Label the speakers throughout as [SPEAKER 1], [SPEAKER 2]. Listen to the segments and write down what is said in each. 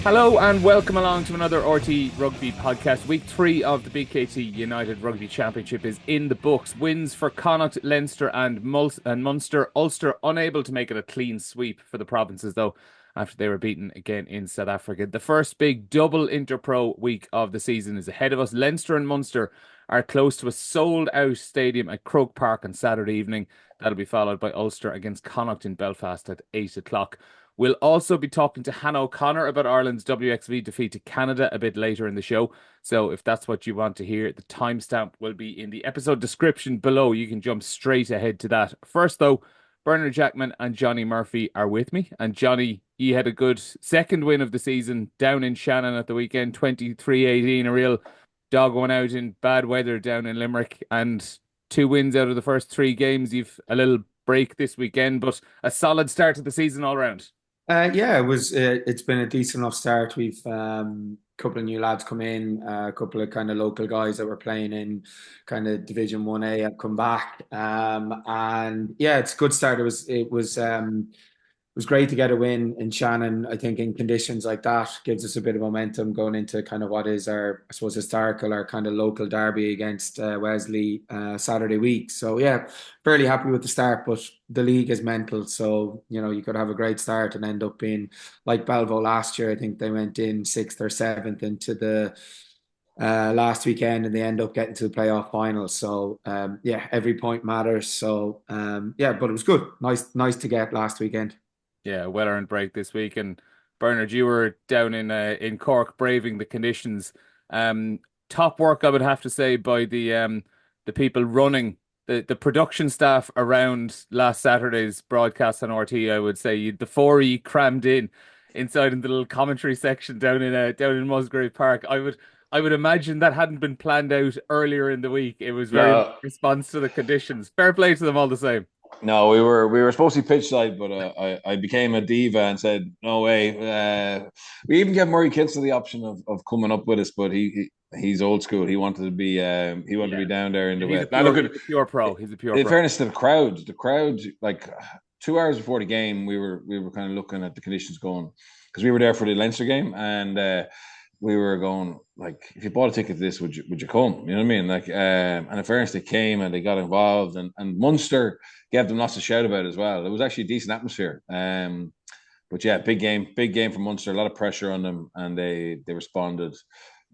[SPEAKER 1] Hello and welcome along to another RTÉ Rugby podcast. Week 3 of the BKT United Rugby Championship is in the books. Wins for Connacht, Leinster and Munster. Ulster unable to make it a clean sweep for the provinces though, after they were beaten again in South Africa. The first big double Interpro week of the season is ahead of us. Leinster and Munster are close to a sold-out stadium at Croke Park on Saturday evening. That'll be followed by Ulster against Connacht in Belfast at 8 o'clock. We'll also be talking to Hannah O'Connor about Ireland's WXV defeat to Canada a bit later in the show. So if that's what you want to hear, the timestamp will be in the episode description below. You can jump straight ahead to that. First, though, Bernard Jackman and Johne Murphy are with me. And Johnny, you had a good second win of the season down in Shannon at the weekend, 23-18, a real dog one out in bad weather down in Limerick. And 2 wins out of the first 3 games. You've a little break this weekend, but a solid start to the season all round.
[SPEAKER 2] Yeah, it was. It's been a decent enough start. We've couple of new lads come in, a couple of kind of local guys that were playing in kind of Division 1A have come back, and yeah, it's a good start. It was great to get a win in Shannon. I think in conditions like that gives us a bit of momentum going into kind of what is our, I suppose, historical or kind of local derby against Wesley Saturday week. So yeah, fairly happy with the start, but the league is mental. So, you know, you could have a great start and end up being like Belvo last year. I think they went in 6th or 7th into the last weekend and they end up getting to the playoff final. So yeah, every point matters. So yeah, but it was good. Nice to get last weekend.
[SPEAKER 1] Yeah, well-earned break this week. And Bernard, you were down in Cork braving the conditions. Top work, I would have to say, by the people running the production staff around last Saturday's broadcast on RT. I would say the 4E crammed inside in the little commentary section down in Musgrave Park. I would imagine that hadn't been planned out earlier in the week. It was very much
[SPEAKER 3] No,
[SPEAKER 1] response to the conditions. Fair play to them all the same.
[SPEAKER 3] no, we were supposed to be pitch side, but I became a diva and said no way. We even gave Murray Kinsella the option of coming up with us, but he's old school. He wanted to
[SPEAKER 1] Yeah.
[SPEAKER 3] be down there in the
[SPEAKER 1] He's a
[SPEAKER 3] wet. Now
[SPEAKER 1] pure,
[SPEAKER 3] look
[SPEAKER 1] he's a pure pro. He's a pure
[SPEAKER 3] in
[SPEAKER 1] pro.
[SPEAKER 3] fairness to the crowd like 2 hours before the game, we were kind of looking at the conditions going because we were there for the Leinster game and. We were going like, if you bought a ticket to this, would you come? You know what I mean? Like, and in fairness, they came and they got involved, and Munster gave them lots to shout about as well. It was actually a decent atmosphere. But yeah, big game for Munster. A lot of pressure on them, and they responded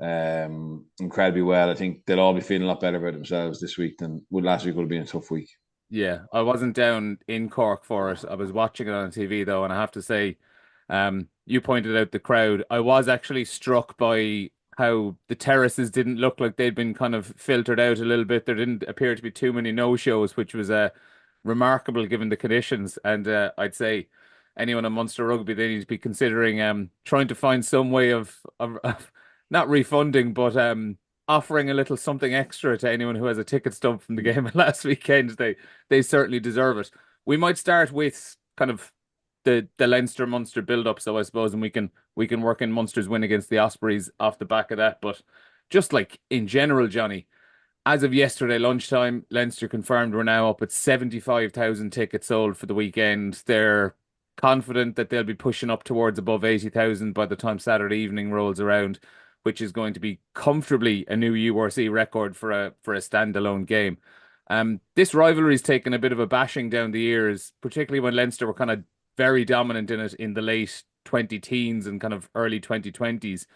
[SPEAKER 3] incredibly well. I think they'll all be feeling a lot better about themselves this week than would last week. Would have been a tough week.
[SPEAKER 1] Yeah, I wasn't down in Cork for it. I was watching it on TV though, and I have to say, you pointed out the crowd. I was actually struck by how the terraces didn't look like they'd been kind of filtered out a little bit. There didn't appear to be too many no-shows, which was remarkable given the conditions. And I'd say anyone in Munster Rugby, they need to be considering trying to find some way of not refunding, but offering a little something extra to anyone who has a ticket stub from the game last weekend. They certainly deserve it. We might start with kind of the Leinster Munster build up, so I suppose, and we can work in Munster's win against the Ospreys off the back of that. But just like in general, Johnny, as of yesterday lunchtime, Leinster confirmed we're now up at 75,000 tickets sold for the weekend. They're confident that they'll be pushing up towards above 80,000 by the time Saturday evening rolls around, which is going to be comfortably a new URC record for a standalone game. This rivalry's taken a bit of a bashing down the years, particularly when Leinster were kind of very dominant in it in the late 20 teens and kind of early 2020s.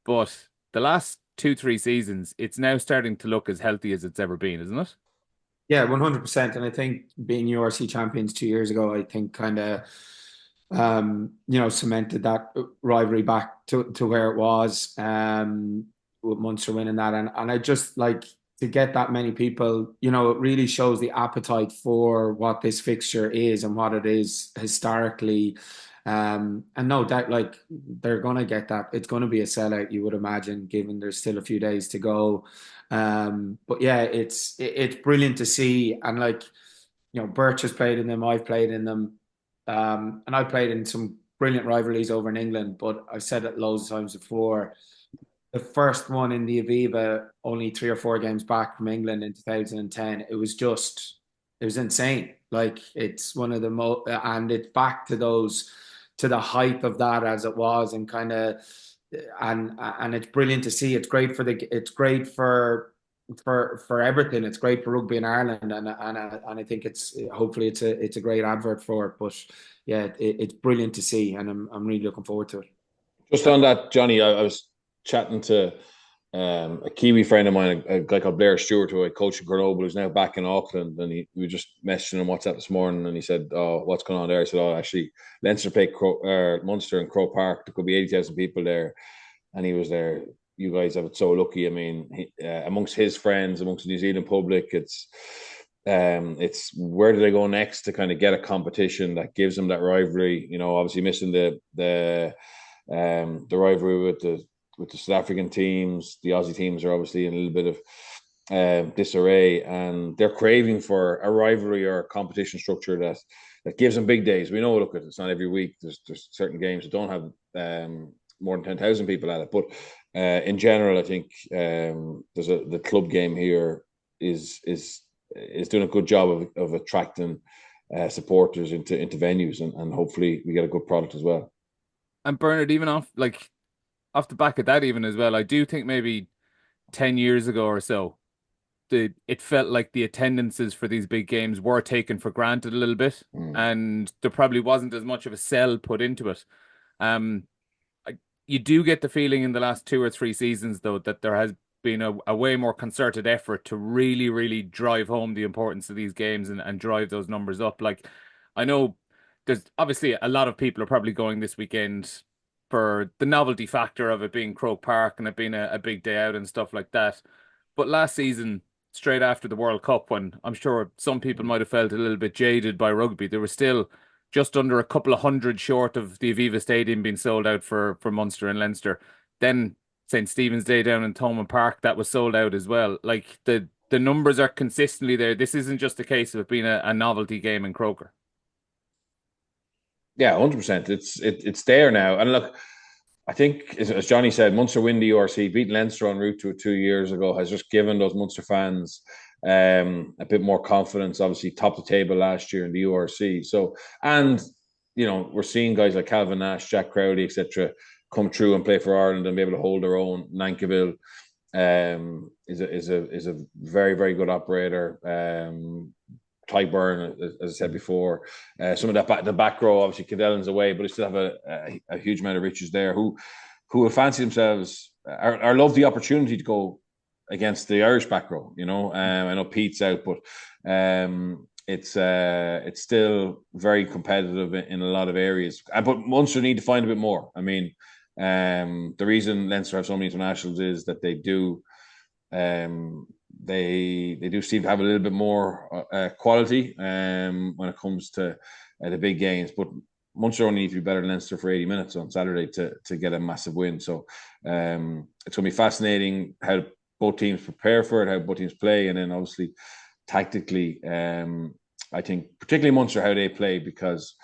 [SPEAKER 1] But the last 2, 3 seasons, it's now starting to look as healthy as it's ever been, isn't it?
[SPEAKER 2] Yeah, 100%. And I think being URC champions 2 years ago, I think kind of, cemented that rivalry back to where it was, with Munster winning that. And I just like to get that many people, it really shows the appetite for what this fixture is and what it is historically. And no doubt, like they're gonna get that. It's gonna be a sellout, you would imagine, given there's still a few days to go. But yeah, it's brilliant to see. And like, Birch has played in them, I've played in them, and I've played in some brilliant rivalries over in England. But I've said it loads of times before. The first one in the Aviva, only 3 or 4 games back from England in 2010, it was insane. Like it's one of the most, and it's back to those to the height of that as it was, and kind of, and it's brilliant to see. It's great for everything. It's great for rugby in Ireland, and I think hopefully it's a great advert for it. But yeah, it's brilliant to see, and I'm really looking forward to it.
[SPEAKER 3] Just on that, Johnny, I was chatting to a Kiwi friend of mine, a guy called Blair Stewart, who I coached in Grenoble, who's now back in Auckland, and we were just messaging him WhatsApp this morning, and he said, "Oh, what's going on there?" I said, "Oh, actually, Leinster play Munster in Croke Park. There could be 80,000 people there," and he was there. You guys have it so lucky. I mean, amongst his friends, amongst the New Zealand public, it's where do they go next to kind of get a competition that gives them that rivalry? You know, obviously missing the rivalry with the South African teams. The Aussie teams are obviously in a little bit of disarray, and they're craving for a rivalry or a competition structure that gives them big days. We know, look, it's not every week. There's certain games that don't have more than 10,000 people at it, but in general, I think the club game here is doing a good job of attracting supporters into venues, and hopefully we get a good product as well.
[SPEAKER 1] And Bernard, even off the back of that, even as well, I do think maybe 10 years ago or so, it felt like the attendances for these big games were taken for granted a little bit, and there probably wasn't as much of a sell put into it. You do get the feeling in the last 2 or 3 seasons, though, that there has been a way more concerted effort to really, really drive home the importance of these games and drive those numbers up. Like, I know there's obviously a lot of people are probably going this weekend for the novelty factor of it being Croke Park and it being a big day out and stuff like that. But last season, straight after the World Cup, when I'm sure some people might have felt a little bit jaded by rugby, there was still just under a couple of hundred short of the Aviva Stadium being sold out for Munster and Leinster. Then St. Stephen's Day down in Thomond Park, that was sold out as well. Like the numbers are consistently there. This isn't just a case of it being a novelty game in Croker.
[SPEAKER 3] Yeah, 100%. It's there now. And look, I think, as Johnny said, Munster win the URC, beat Leinster en route to it 2 years ago, has just given those Munster fans a bit more confidence. Obviously, top the table last year in the URC. So, and you know, we're seeing guys like Calvin Nash, Jack Crowley, etc., come through and play for Ireland and be able to hold their own. Nankiville is a very, very good operator. Tyburn, as I said before, some of that the back row, obviously Cadellan's away, but they still have a huge amount of riches there who will fancy themselves or love the opportunity to go against the Irish back row. You know, I know Pete's out, but it's still very competitive in a lot of areas. But Munster need to find a bit more. I mean, the reason Leinster have so many internationals is that they do. They do seem to have a little bit more quality when it comes to the big games. But Munster only need to be better than Leinster for 80 minutes on Saturday to get a massive win. So it's going to be fascinating how both teams prepare for it, how both teams play, and then obviously tactically, I think particularly Munster how they play because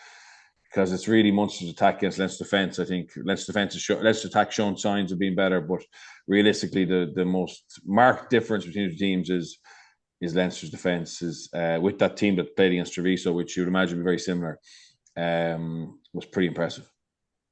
[SPEAKER 3] it's really Munster's attack against Leinster defence. I think Leinster attack shown signs of being better, but realistically, the most marked difference between the teams is Leinster's defence. Is with that team that played against Treacy, which you would imagine would be very similar, was pretty impressive.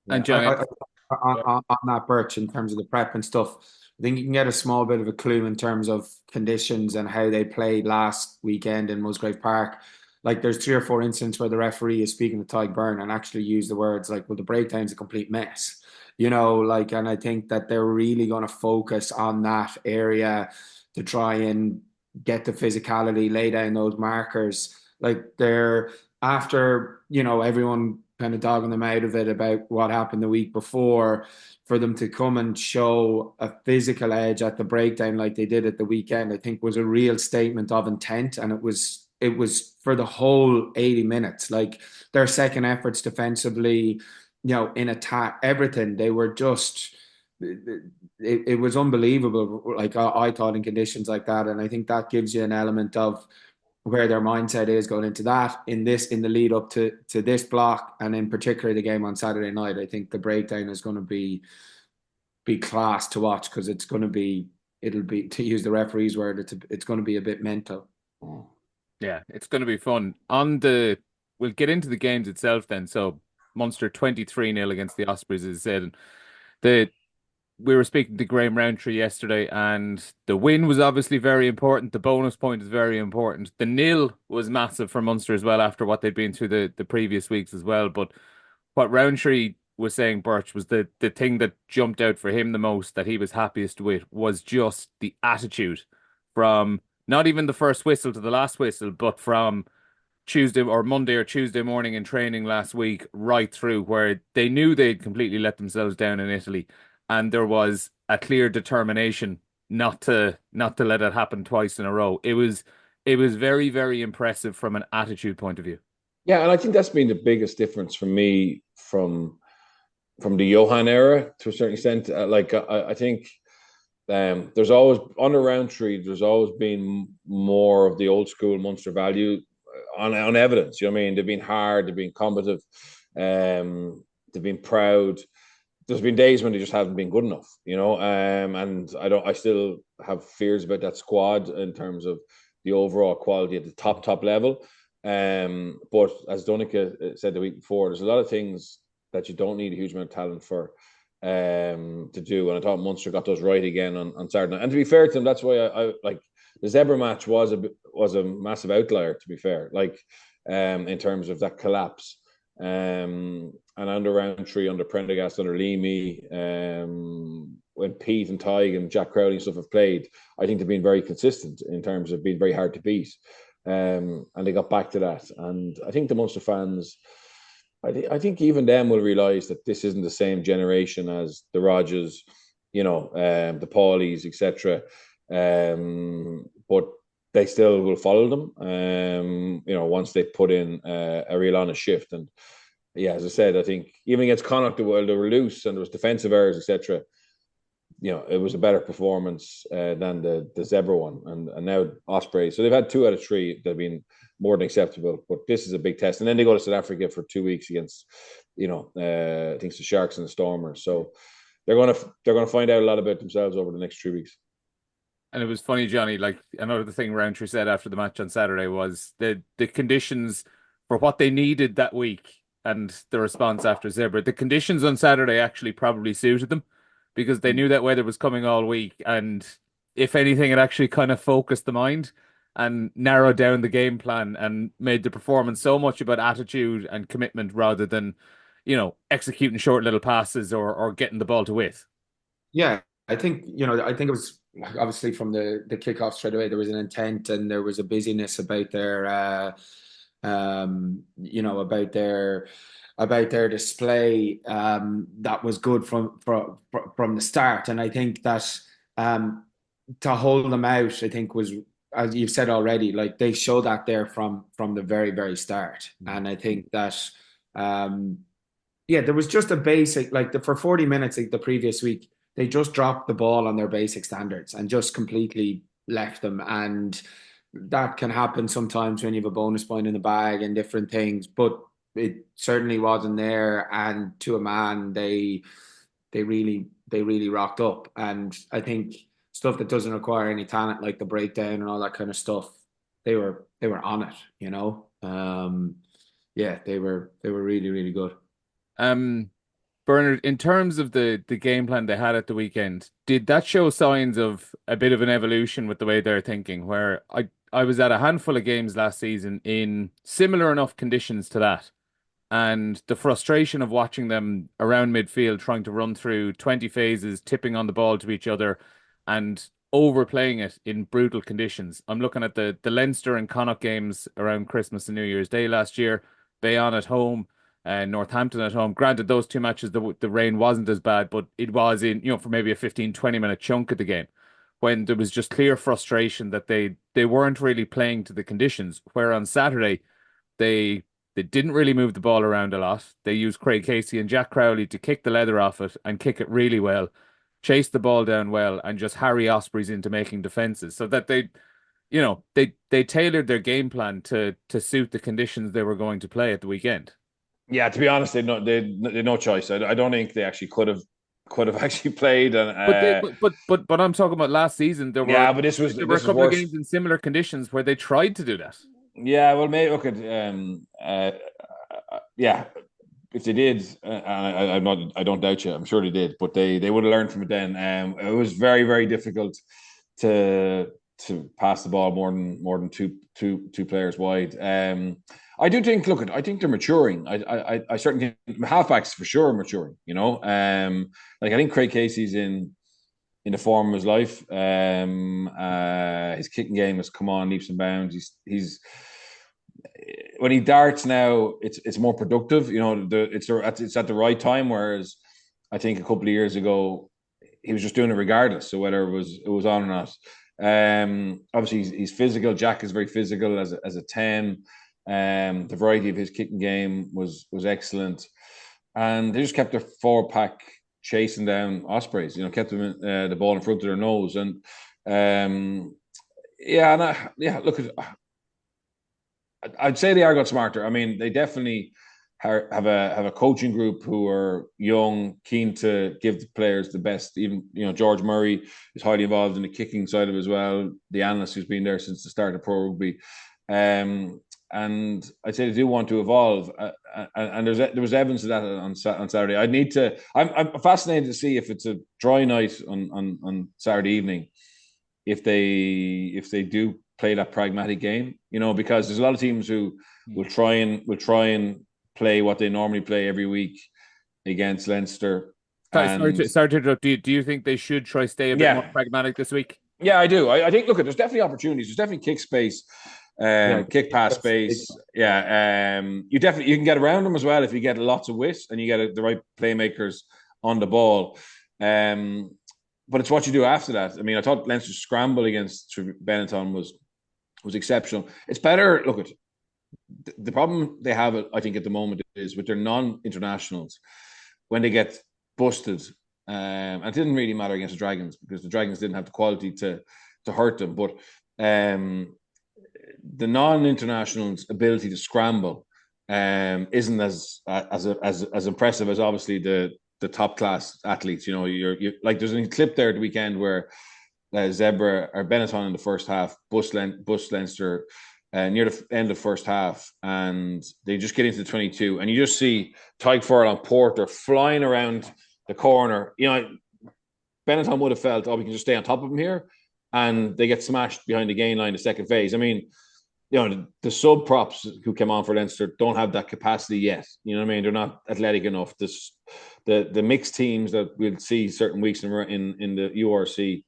[SPEAKER 1] And John,
[SPEAKER 2] on that, Birch, in terms of the prep and stuff, I think you can get a small bit of a clue in terms of conditions and how they played last weekend in Musgrave Park. Like there's 3 or 4 instances where the referee is speaking to Tyburn and actually use the words like, well, the breakdown's a complete mess. You know, like, and I think that they're really going to focus on that area to try and get the physicality, lay down those markers. Like they're after, you know, everyone kind of dogging them out of it about what happened the week before, for them to come and show a physical edge at the breakdown like they did at the weekend, I think was a real statement of intent. And it was for the whole 80 minutes, like their second efforts defensively, you know, in attack, everything, they were just, it was unbelievable. Like I thought in conditions like that. And I think that gives you an element of where their mindset is going into that, in the lead up to this block. And in particular, the game on Saturday night, I think the breakdown is going to be class to watch, because it'll be, to use the referee's word, it's going to be a bit mental.
[SPEAKER 1] Yeah, it's going to be fun. We'll get into the games itself then. So Munster 23-0 against the Ospreys, as I said. And the we were speaking to Graham Roundtree yesterday, and the win was obviously very important. The bonus point is very important. The nil was massive for Munster as well after what they'd been through the previous weeks as well. But what Roundtree was saying, Birch, was the thing that jumped out for him the most, that he was happiest with, was just the attitude from not even the first whistle to the last whistle, but from Tuesday or Monday or Tuesday morning in training last week right through, where they knew they'd completely let themselves down in Italy, and there was a clear determination not to let it happen twice in a row. It was very, very impressive from an attitude point of view.
[SPEAKER 3] Yeah, and I think that's been the biggest difference for me from the Johan era to a certain extent. I think there's always, under Roundtree, there's always been more of the old school Munster value on evidence. You know what I mean? They've been hard, they've been combative, they've been proud. There's been days when they just haven't been good enough, and I still have fears about that squad in terms of the overall quality at the top level. But as Donica said the week before, there's a lot of things that you don't need a huge amount of talent for to do. And I thought Munster got those right again on Saturday night. And to be fair to them, that's why I like the Zebra match was a massive outlier, to be fair, in terms of that collapse. And under Roundtree, under Prendergast, under Leamy, when Pete and Tig and Jack Crowley and stuff have played, I think they've been very consistent in terms of being very hard to beat. And they got back to that. And I think the Munster fans, I think even them will realise that this isn't the same generation as the Rodgers, the Paulies, etc. But they still will follow them, once they put in a real honest shift. And yeah, as I said, I think even against Connacht, they were loose and there was defensive errors, etc. It was a better performance than the Zebra one. And now Osprey. So they've had 2 out of 3 that have been more than acceptable. But this is a big test. And then they go to South Africa for 2 weeks against, I think it's the Sharks and the Stormers. So they're gonna find out a lot about themselves over the next 3 weeks.
[SPEAKER 1] And it was funny, Johnny, like another thing Roundtree said after the match on Saturday was the conditions for what they needed that week and the response after Zebra. The conditions on Saturday actually probably suited them because they knew that weather was coming all week. And if anything, it actually kind of focused the mind and narrowed down the game plan and made the performance so much about attitude and commitment rather than, executing short little passes or getting the ball to width.
[SPEAKER 2] Yeah, I think it was obviously from the kickoff straight away. There was an intent and there was a busyness about their, about their display that was good from the start. And I think that to hold them out, I think was, as you've said already, like they show that there from the very, very start. And I think that there was just a basic, for 40 minutes the previous week, they just dropped the ball on their basic standards and just completely left them. And that can happen sometimes when you have a bonus point in the bag and different things, but it certainly wasn't there. And to a man, they really rocked up. And I think stuff that doesn't require any talent, like the breakdown and all that kind of stuff, they were on it, they were really, really good.
[SPEAKER 1] Bernard, in terms of the game plan they had at the weekend, did that show signs of a bit of an evolution with the way they're thinking? Where I was at a handful of games last season in similar enough conditions to that, and the frustration of watching them around midfield trying to run through 20 phases, tipping on the ball to each other, and overplaying it in brutal conditions. I'm looking at the Leinster and Connacht games around Christmas and New Year's Day last year, Bayonne at home, Northampton at home. Granted, those 2 matches, the rain wasn't as bad, but it was in, for maybe a 15-20 minute chunk of the game when there was just clear frustration that they weren't really playing to the conditions. Where on Saturday, they didn't really move the ball around a lot. They used Craig Casey and Jack Crowley to kick the leather off it and kick it really well, chase the ball down well, and just harry Ospreys into making defenses so that they tailored their game plan to suit the conditions they were going to play at the weekend.
[SPEAKER 3] Yeah, to be honest, they had no choice. I don't think they actually could have actually played. And
[SPEAKER 1] but I'm talking about last season. There were a couple of games in similar conditions where they tried to do that.
[SPEAKER 3] Yeah, well, maybe look at if they did, I don't doubt you. I'm sure they did, but they would have learned from it then. It was very, very difficult to pass the ball more than two players wide. I do think. Look, I think they're maturing. I certainly think halfbacks for sure are maturing. Like I think Craig Casey's in the form of his life. His kicking game has come on leaps and bounds. He's when he darts now, it's more productive. It's at the right time. Whereas I think a couple of years ago, he was just doing it regardless. So whether it was on or not. Obviously he's physical. Jack is very physical as a 10. The variety of his kicking game was excellent, and they just kept their forward pack chasing down Ospreys. Kept them the ball in front of their nose, and look, I'd say they are got smarter. I mean, they definitely have a coaching group who are young, keen to give the players the best. Even George Murray is highly involved in the kicking side of it as well. The analyst who's been there since the start of pro rugby, and I'd say they do want to evolve. And there was evidence of that on Saturday. I'm fascinated to see if it's a dry night on Saturday evening, if they do play that pragmatic game, because there's a lot of teams who will try and play what they normally play every week against Leinster.
[SPEAKER 1] Sorry to interrupt. Do you think they should try stay a bit more pragmatic this week?
[SPEAKER 3] Yeah, I do. I think, look, there's definitely opportunities. There's definitely kick space, kick pass space. Yeah, you can get around them as well if you get lots of wit and you get the right playmakers on the ball. But it's what you do after that. I mean, I thought Leinster's scramble against Benetton was exceptional. It's better. Look, the problem they have, I think, at the moment is with their non-internationals when they get busted. And it didn't really matter against the Dragons because the Dragons didn't have the quality to hurt them. But the non-internationals' ability to scramble isn't as impressive as obviously the top class athletes. You're like there's a clip there at the weekend where Zebra or Benetton in the first half bust Leinster near the end of the first half, and they just get into the 22, and you just see Tyke Furlong Porter flying around the corner. Benetton would have felt, we can just stay on top of him here, and they get smashed behind the gain line the second phase. I mean, the sub props who came on for Leinster don't have that capacity yet. You know what I mean? They're not athletic enough. The mixed teams that we'll see certain weeks in the URC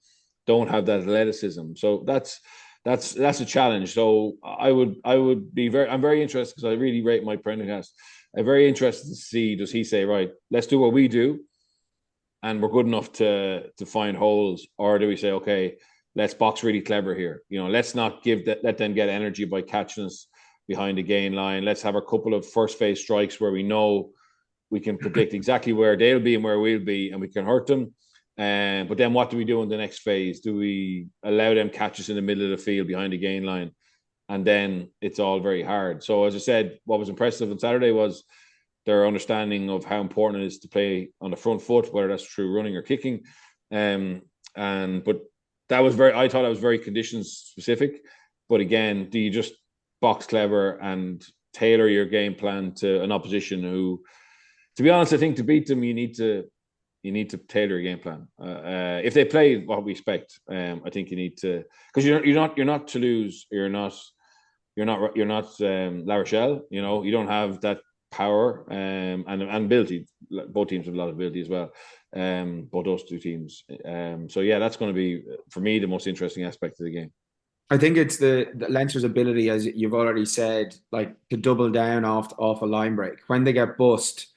[SPEAKER 3] don't have that athleticism. So that's a challenge. So I'm very interested because I really rate Mike Prendergast. I'm very interested to see, does he say, right, let's do what we do and we're good enough to find holes, or do we say, okay, let's box really clever here. Let's not let them get energy by catching us behind the gain line. Let's have a couple of first phase strikes where we know we can predict exactly where they'll be and where we'll be, and we can hurt them. But then what do we do in the next phase? Do we allow them catch us in the middle of the field behind the gain line? And then it's all very hard. So as I said, what was impressive on Saturday was their understanding of how important it is to play on the front foot, whether that's through running or kicking. But I thought that was very conditions specific. But again, do you just box clever and tailor your game plan to an opposition who, to be honest, I think to beat them, you need to tailor your game plan. If they play what we expect, I think you need to, because you're not Toulouse, you're not La Rochelle. You don't have that power and ability. Both teams have a lot of ability as well. Both those two teams. So yeah, that's going to be for me the most interesting aspect of the game.
[SPEAKER 2] I think it's the Leinster's ability, as you've already said, like to double down off a line break when they get bust.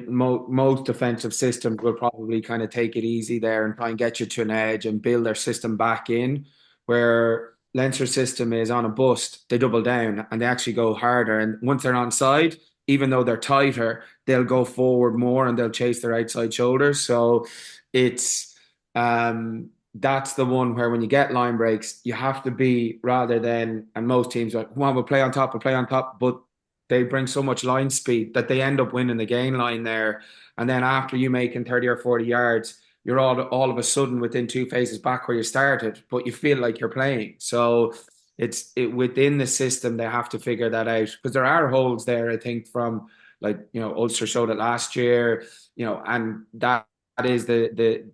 [SPEAKER 2] Most defensive systems will probably kind of take it easy there and try and get you to an edge and build their system back in. Where Leinster's system is on a bust, they double down and they actually go harder. And once they're on side, even though they're tighter, they'll go forward more and they'll chase their outside shoulders. So it's that's the one where when you get line breaks, you have to be, rather than, and most teams are like, come on, we'll play on top, but they bring so much line speed that they end up winning the gain line there. And then after you making 30 or 40 yards, you're all of a sudden within two phases back where you started, but you feel like you're playing. So it's within the system, they have to figure that out, because there are holes there, I think, from Like, Ulster showed it last year, and that is the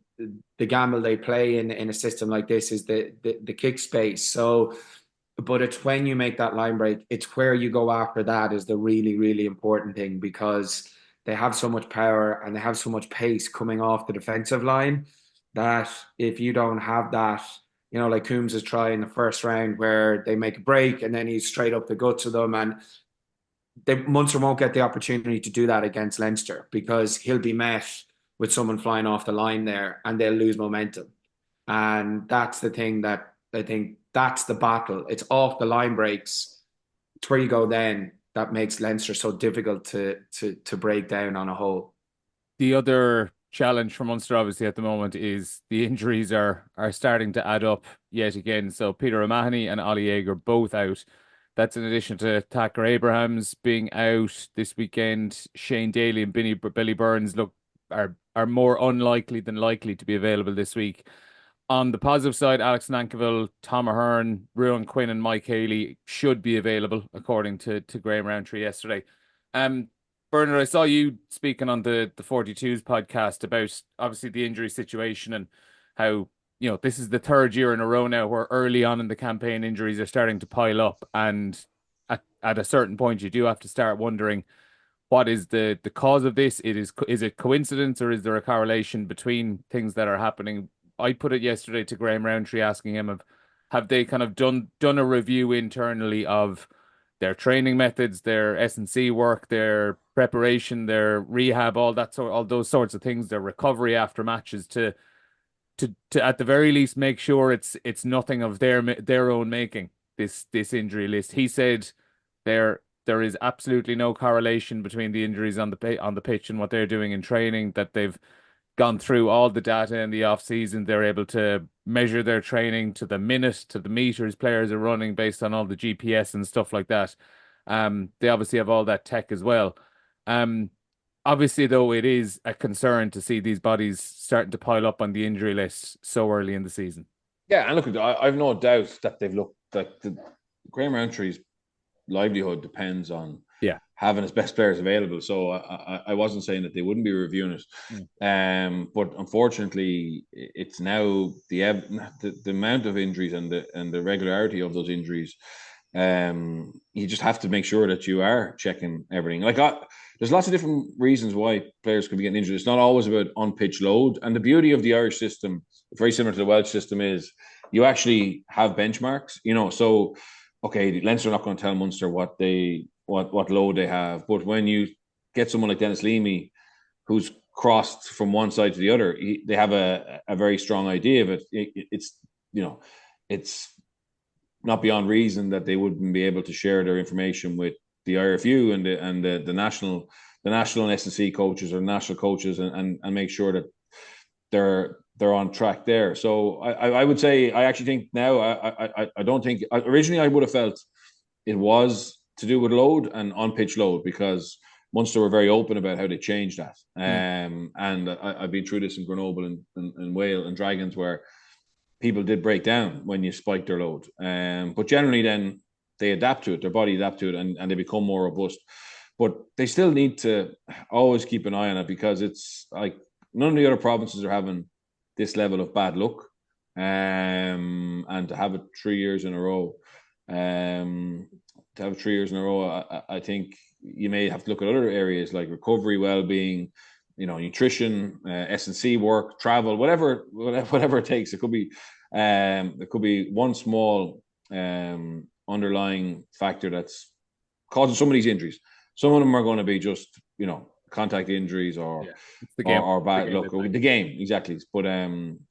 [SPEAKER 2] gamble they play in a system like this, is the kick space. So, but it's when you make that line break, it's where you go after that is the really, really important thing, because they have so much power and they have so much pace coming off the defensive line, that if you don't have that, like Coombs is trying the first round where they make a break and then he's straight up the guts of them, and Munster won't get the opportunity to do that against Leinster, because he'll be met with someone flying off the line there and they'll lose momentum. And that's the thing that I think that's the battle. It's off the line breaks. It's where you go then that makes Leinster so difficult to break down on a whole.
[SPEAKER 1] The other challenge for Munster, obviously, at the moment is the injuries are starting to add up yet again. So Peter O'Mahony and Ollie Yeager both out. That's in addition to Thacker Abrahams being out this weekend. Shane Daly and Billy Burns are more unlikely than likely to be available this week. On the positive side, Alex Nankivell, Tom Ahern, Ruan Quinn, and Mike Haley should be available, according to Graham Roundtree yesterday. Bernard, I saw you speaking on the 42s podcast about obviously the injury situation and how, this is the third year in a row now where early on in the campaign injuries are starting to pile up. And at a certain point, you do have to start wondering, what is the cause of this? Is it coincidence, or is there a correlation between things that are happening? I put it yesterday to Graham Roundtree, asking him have they kind of done a review internally of their training methods, their S&C work, their preparation, their rehab, all those sorts of things, their recovery after matches, to at the very least make sure it's nothing of their own making, this injury list. He said there is absolutely no correlation between the injuries on the pitch and what they're doing in training, that they've gone through all the data in the off season. They're able to measure their training to the minute, to the meters players are running based on all the GPS and stuff like that. They obviously have all that tech as well. Obviously, though, it is a concern to see these bodies starting to pile up on the injury list so early in the season.
[SPEAKER 3] Yeah, and look, I've no doubt that they've looked like Graham Roundtree's livelihood depends on having his best players available. So I wasn't saying that they wouldn't be reviewing it. But unfortunately, it's now the amount of injuries and the regularity of those injuries. You just have to make sure that you are checking everything. There's lots of different reasons why players could be getting injured. It's not always about on-pitch load. And the beauty of the Irish system, very similar to the Welsh system, is you actually have benchmarks. So okay, Leinster are not going to tell Munster what load they have, but when you get someone like Dennis Leamy, who's crossed from one side to the other, they have a very strong idea of it. It's not beyond reason that they wouldn't be able to share their information with the IRFU and the national S&C coaches or national coaches and make sure that they're on track there. So I would say, I actually think now, I don't think, originally I would have felt it was to do with load and on-pitch load, because Munster were very open about how they changed that. And I've been through this in Grenoble and Wales and Dragons, where people did break down when you spike their load. But generally then they adapt to it, their body adapt to it, and they become more robust. But they still need to always keep an eye on it, because it's like none of the other provinces are having this level of bad luck. And to have it 3 years in a row, I think you may have to look at other areas like recovery, well-being, nutrition, S&C work, travel, whatever it takes. It could be one small underlying factor that's causing some of these injuries. Some of them are going to be just contact injuries or bad luck. The game, exactly. But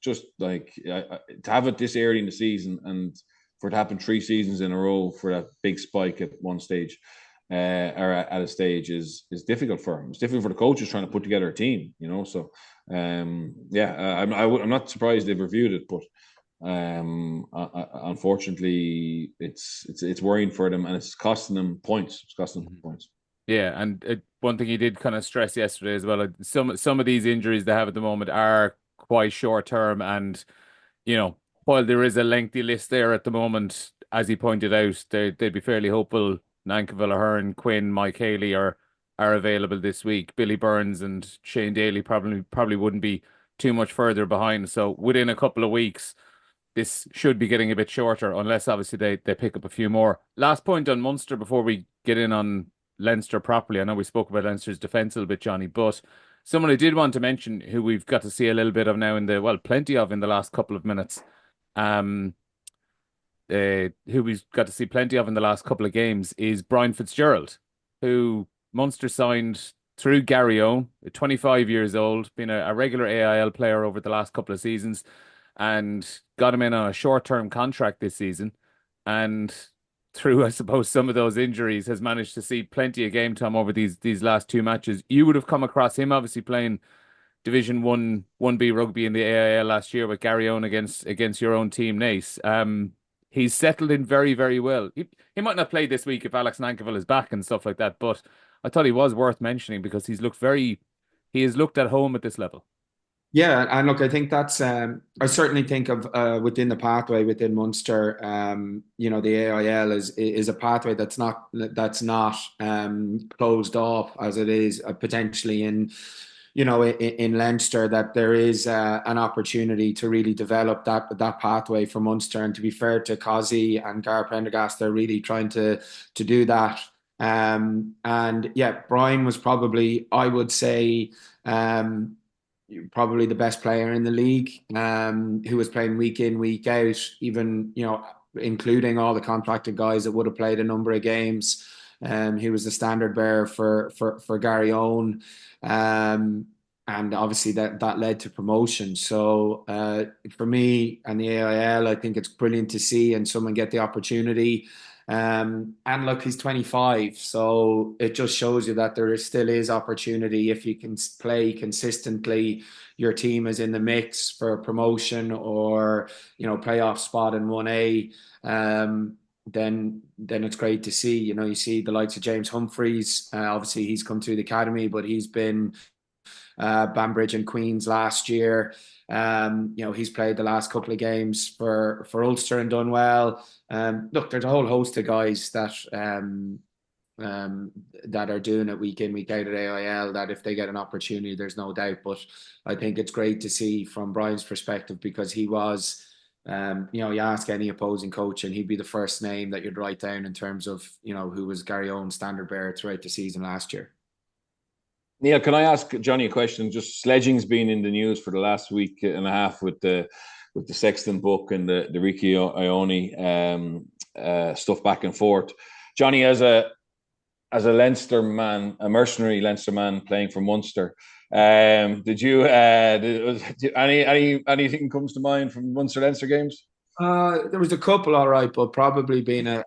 [SPEAKER 3] just like to have it this early in the season, and for it to happen 3 seasons in a row for that big spike at one stage or at a stage is difficult for them. It's difficult for the coaches trying to put together a team, So I'm not surprised they've reviewed it, but unfortunately it's worrying for them, and it's costing them points.
[SPEAKER 1] Yeah, and one thing he did kind of stress yesterday as well, some of these injuries they have at the moment are quite short term, and while there is a lengthy list there at the moment, as he pointed out, they'd be fairly hopeful Nankivell, Ahern, Quinn, Mike Haley are are available this week. Billy Burns and Shane Daly probably wouldn't be too much further behind. So within a couple of weeks, this should be getting a bit shorter, unless obviously they pick up a few more. Last point on Munster before we get in on Leinster properly. I know we spoke about Leinster's defence a little bit, Johnny, but someone I did want to mention who we've got to see a little bit of now plenty of in the last couple of minutes. Um, who we've got to see plenty of in the last couple of games is Brian Fitzgerald, who Munster signed through Gary Owen, 25 years old, been a regular AIL player over the last couple of seasons, and got him in on a short-term contract this season. And through, I suppose, some of those injuries, has managed to see plenty of game time over these last two matches. You would have come across him obviously playing Division 1B rugby in the AIL last year with Gary Owen against your own team, Nace. He's settled in very, very well. He might not play this week if Alex Nankivell is back and stuff like that, but I thought he was worth mentioning because he has looked at home at this level.
[SPEAKER 2] Yeah, and look, I think that's I certainly think of within the pathway within Munster, the AIL is a pathway that's not closed off as it is potentially in Leinster, that there is an opportunity to really develop that pathway for Munster. And to be fair to Cozzy and Gar Prendergast, they're really trying to do that. And yeah, Brian was probably, I would say, probably the best player in the league, who was playing week in, week out, even, including all the contracted guys that would have played a number of games. He was the standard bearer for Gary Owen. And obviously that led to promotion. So for me and the AIL, I think it's brilliant to see and someone get the opportunity. And look, he's 25, so it just shows you that still is opportunity if you can play consistently. Your team is in the mix for promotion or playoff spot in 1A. Then it's great to see. You see the likes of James Humphreys. Obviously, he's come through the academy, but he's been Banbridge and Queens last year. He's played the last couple of games for Ulster and done well. Look, there's a whole host of guys that are doing it week in, week out at AIL, that if they get an opportunity, there's no doubt. But I think it's great to see from Brian's perspective, because he was, you ask any opposing coach and he'd be the first name that you'd write down in terms of, who was Gary Owen's standard bearer throughout the season last year.
[SPEAKER 3] Neil, can I ask Johnny a question? Just sledging's been in the news for the last week and a half with the Sexton book and the Ricky Ione stuff back and forth. Johnny, as a Leinster man, a mercenary Leinster man playing for Munster, did you anything comes to mind from Munster Leinster games?
[SPEAKER 2] There was a couple, all right, but probably being a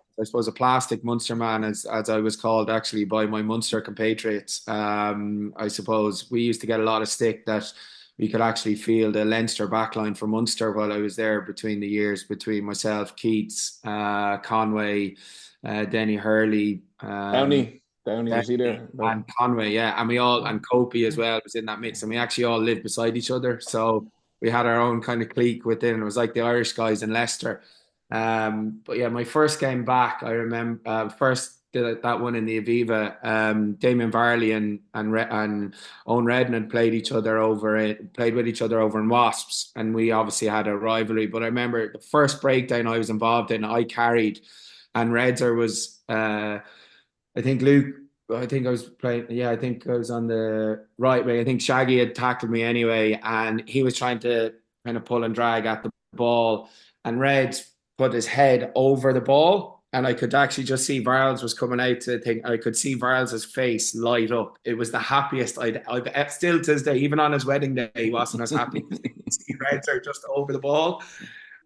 [SPEAKER 2] plastic Munster man, as I was called actually by my Munster compatriots. I suppose we used to get a lot of stick that we could actually field a Leinster backline for Munster while I was there, between the years between myself, Keats, Conway, Denny Hurley,
[SPEAKER 3] Downey, was he there?
[SPEAKER 2] And Conway, yeah, and Copey as well was in that mix, and we actually all lived beside each other, so we had our own kind of clique within. It was like the Irish guys in Leicester. But yeah, my first game back, I remember first did that one in the Aviva. Damien Varley and Owen Redden had played with each other over in Wasps, and we obviously had a rivalry. But I remember the first breakdown I was involved in, I carried, and Redzer was, I think I was playing. Yeah, I think I was on the right way. I think Shaggy had tackled me anyway, and he was trying to kind of pull and drag at the ball, and Red put his head over the ball, and I could actually just see Varls was coming out to the thing. I could see Varls' face light up. It was the happiest I've still to this day, even on his wedding day, he wasn't as happy to see Redzer just over the ball,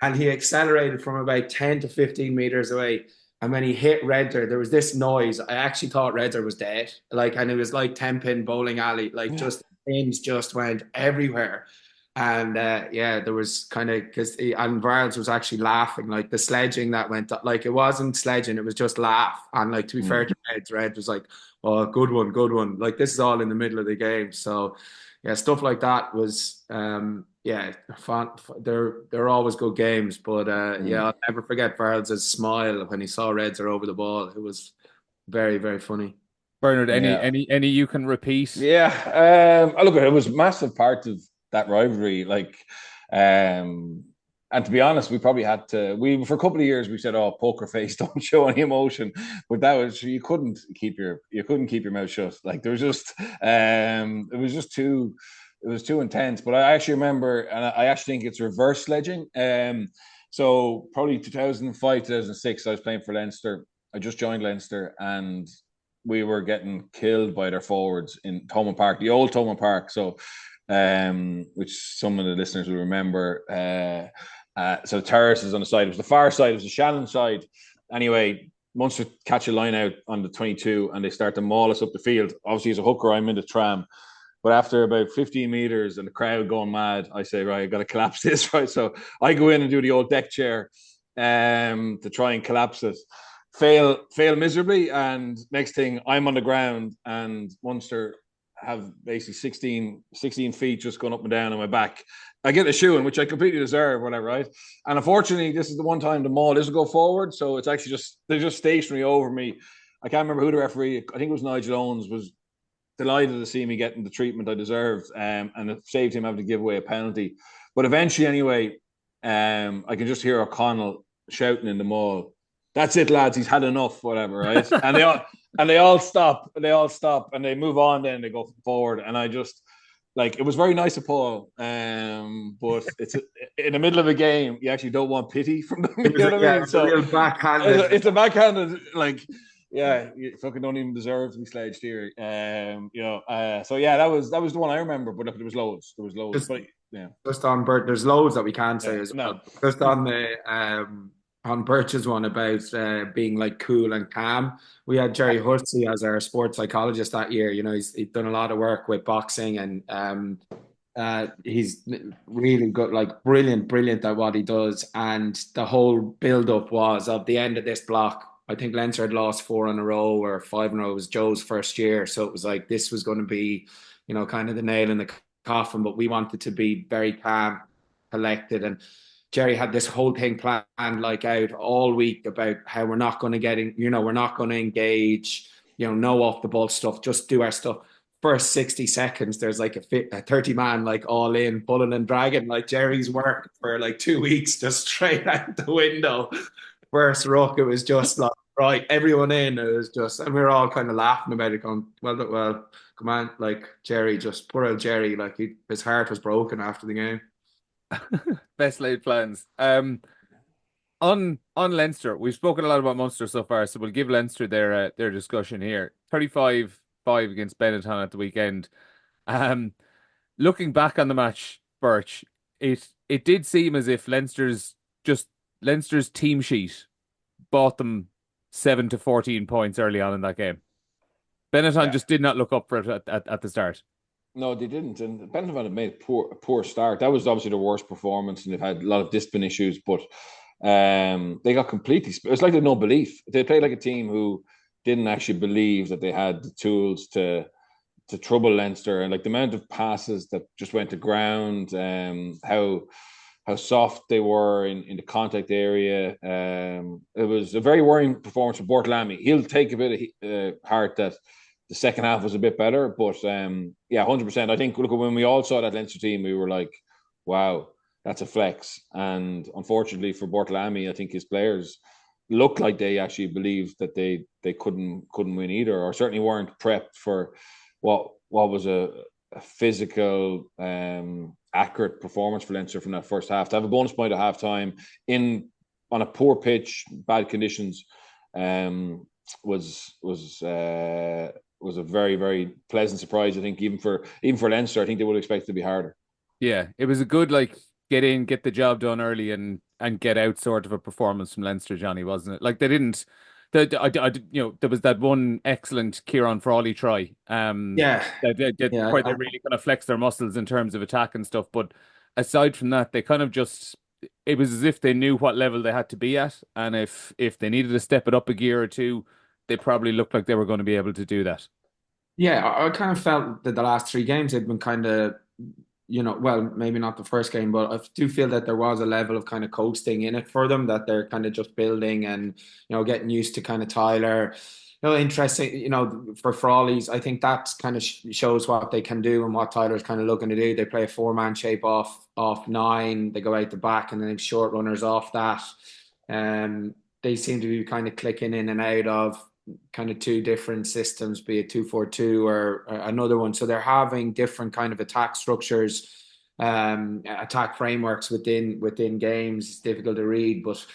[SPEAKER 2] and he accelerated from about 10 to 15 meters away. And when he hit Redder, there was this noise. I actually thought Redder was dead. And it was like 10-pin bowling alley. Just pins just went everywhere. And there was kind of, and Varls was actually laughing, the sledging that went, it wasn't sledging, it was just laugh. And to be fair to Red was like, oh, good one. This is all in the middle of the game. So yeah, stuff like that was, fun. They're always good games, but I'll never forget Varls' smile when he saw Redzer over the ball. It was very, very funny.
[SPEAKER 1] Bernard,
[SPEAKER 3] Yeah.
[SPEAKER 1] any you can repeat?
[SPEAKER 3] Yeah. Look, it was a massive part of that rivalry. Like, and to be honest, we probably had to. We for a couple of years we said, "Oh, poker face, don't show any emotion," but that was you couldn't keep your mouth shut. Like there was just it was too intense. But I actually remember, and I actually think it's reverse sledging. So probably 2005, 2006, I was playing for Leinster. I just joined Leinster, and we were getting killed by their forwards in Thomond Park, the old Thomond Park. So, which some of the listeners will remember. So terraces on the side. It was the far side. It was the Shannon side. Anyway, Munster catch a line out on the 22, and they start to maul us up the field. Obviously, as a hooker, I'm in the tram. But after about 15 meters and the crowd going mad, I say, right, I've got to collapse this, right? So I go in and do the old deck chair to try and collapse it. Fail miserably, and next thing I'm on the ground, and Munster have basically 16 feet just going up and down on my back. I get a shoeing, which I completely deserve, whatever, right? And unfortunately, this is the one time the maul doesn't go forward, so it's actually they're just stationary over me. I can't remember who the referee, I think it was Nigel Owens, was delighted to see me getting the treatment I deserved, and it saved him having to give away a penalty. But eventually, anyway, I can just hear O'Connell shouting in the maul, "That's it, lads. He's had enough." Whatever, right? and they all stop. They all stop, and they move on. Then they go forward, and I just it was very nice of Paul, but it's in the middle of a game. You actually don't want pity from them. You know what I mean?
[SPEAKER 2] So it's a real backhanded.
[SPEAKER 3] It's a backhanded Yeah, you fucking don't even deserve to be sledged here. So yeah, that was the one I remember. But there was loads. But yeah,
[SPEAKER 2] just on Bert, there's loads that we can't say as well.
[SPEAKER 3] No.
[SPEAKER 2] Just on the on Birch's one about being like cool and calm. We had Jerry Hussey as our sports psychologist that year. You know, he's done a lot of work with boxing, and he's really good, like brilliant at what he does. And the whole build up was of the end of this block. I think Leinster had lost 4 in a row or 5 in a row. It was Joe's first year, so it was like this was going to be, you know, kind of the nail in the coffin. But we wanted to be very calm, collected, and Jerry had this whole thing planned like out all week about how we're not going to get in, you know, we're not going to engage, you know, no off the ball stuff, just do our stuff. First 60 seconds, there's like a 30 man, like all in, pulling and dragging, like Jerry's work for like 2 weeks, just straight out the window. First ruck, it was just like, right, everyone in. It was just, and we were all kind of laughing about it, going, well, come on, like Jerry, just poor old Jerry, like his heart was broken after the game.
[SPEAKER 1] Best laid plans. On Leinster, we've spoken a lot about Munster so far, so we'll give Leinster their discussion here. 35-5 against Benetton at the weekend. Looking back on the match, Birch, it did seem as if Leinster's team sheet bought them 7 to 14 points early on in that game. Benetton just did not look up for it at the start.
[SPEAKER 3] No, they didn't. And Benetton had made a poor start. That was obviously the worst performance, and they've had a lot of discipline issues. But they got completely. It was like they had no belief. They played like a team who didn't actually believe that they had the tools to trouble Leinster, and like the amount of passes that just went to ground, how soft they were in the contact area. It was a very worrying performance for Bortlamy. He'll take a bit of heart that the second half was a bit better, but 100%. I think, look, when we all saw that Leinster team, we were like, wow, that's a flex. And unfortunately for Bortlamy, I think his players looked like they actually believed that they couldn't win either, or certainly weren't prepped for what was a physical, accurate performance for Leinster from that first half. To have a bonus point at halftime on a poor pitch, bad conditions, was a very, very pleasant surprise. I think even for Leinster, I think they would expect it to be harder.
[SPEAKER 1] Yeah, it was a good get in, get the job done early, and get out sort of a performance from Leinster, Johnny, wasn't it? Like they didn't. There was that one excellent Kieran Frawley try. They really kind of flexed their muscles in terms of attack and stuff. But aside from that, they kind of it was as if they knew what level they had to be at, and if they needed to step it up a gear or two, they probably looked like they were going to be able to do that.
[SPEAKER 2] Yeah, I kind of felt that the last 3 games had been kind of, you know, well, maybe not the first game, but I do feel that there was a level of kind of coasting in it for them, that they're kind of just building and, you know, getting used to kind of Tyler. interesting, for Frawley's, I think that kind of shows what they can do and what Tyler's kind of looking to do. They play a four-man shape off nine. They go out the back and then have short runners off that. They seem to be kind of clicking in and out of kind of two different systems, be it 2-4-2 or another one. So they're having different kind of attack structures, attack frameworks within games. It's difficult to read, but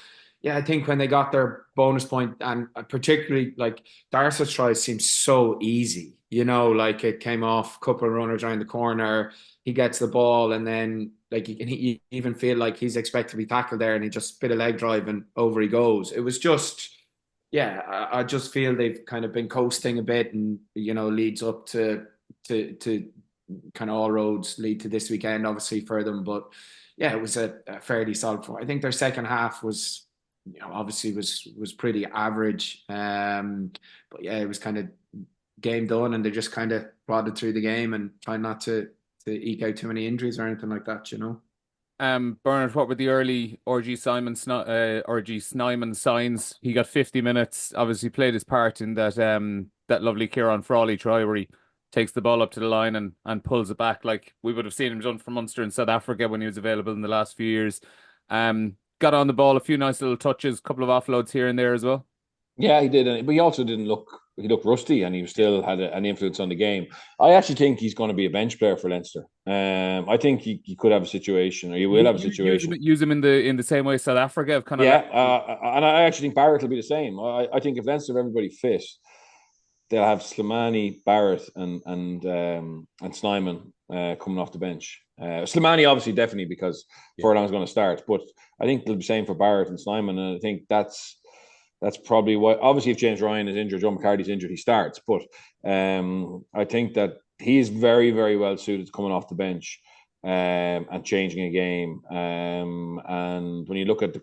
[SPEAKER 2] yeah, I think when they got their bonus point, and particularly like Darcy's try seems so easy, like it came off a couple of runners around the corner. He gets the ball, and then like he even feel like he's expected to be tackled there, and he just spit a leg drive and over he goes. It was just, yeah, I just feel they've kind of been coasting a bit, and leads up to kind of all roads lead to this weekend, obviously for them. But yeah, it was a fairly solid. I think their second half was, obviously was pretty average. But yeah, it was kind of game done, and they just kind of plodded through the game and trying not to eke out too many injuries or anything like that.
[SPEAKER 1] Bernard, what were the early RG Snyman signs? He got 50 minutes. Obviously, played his part in that lovely Kieran Frawley try where he takes the ball up to the line and pulls it back, like we would have seen him done for Munster in South Africa when he was available in the last few years. Got on the ball, a few nice little touches, a couple of offloads here and there as well.
[SPEAKER 3] Yeah, he did, but he also didn't look. He looked rusty, and he still had an influence on the game. I actually think he's going to be a bench player for Leinster. I think he could have a situation, or he will have a situation.
[SPEAKER 1] Use him in the same way South Africa have kind of.
[SPEAKER 3] Yeah, and I actually think Barrett will be the same. I think if Leinster have everybody fit, they'll have Slimani, Barrett, and Snyman coming off the bench. Slimani obviously definitely because Furlong's going to start, but I think they'll be same for Barrett and Snyman, and I think that's probably why. Obviously, if James Ryan is injured, Joe McCarthy's injured, he starts. But I think that he's very, very well suited to coming off the bench and changing a game. And when you look at the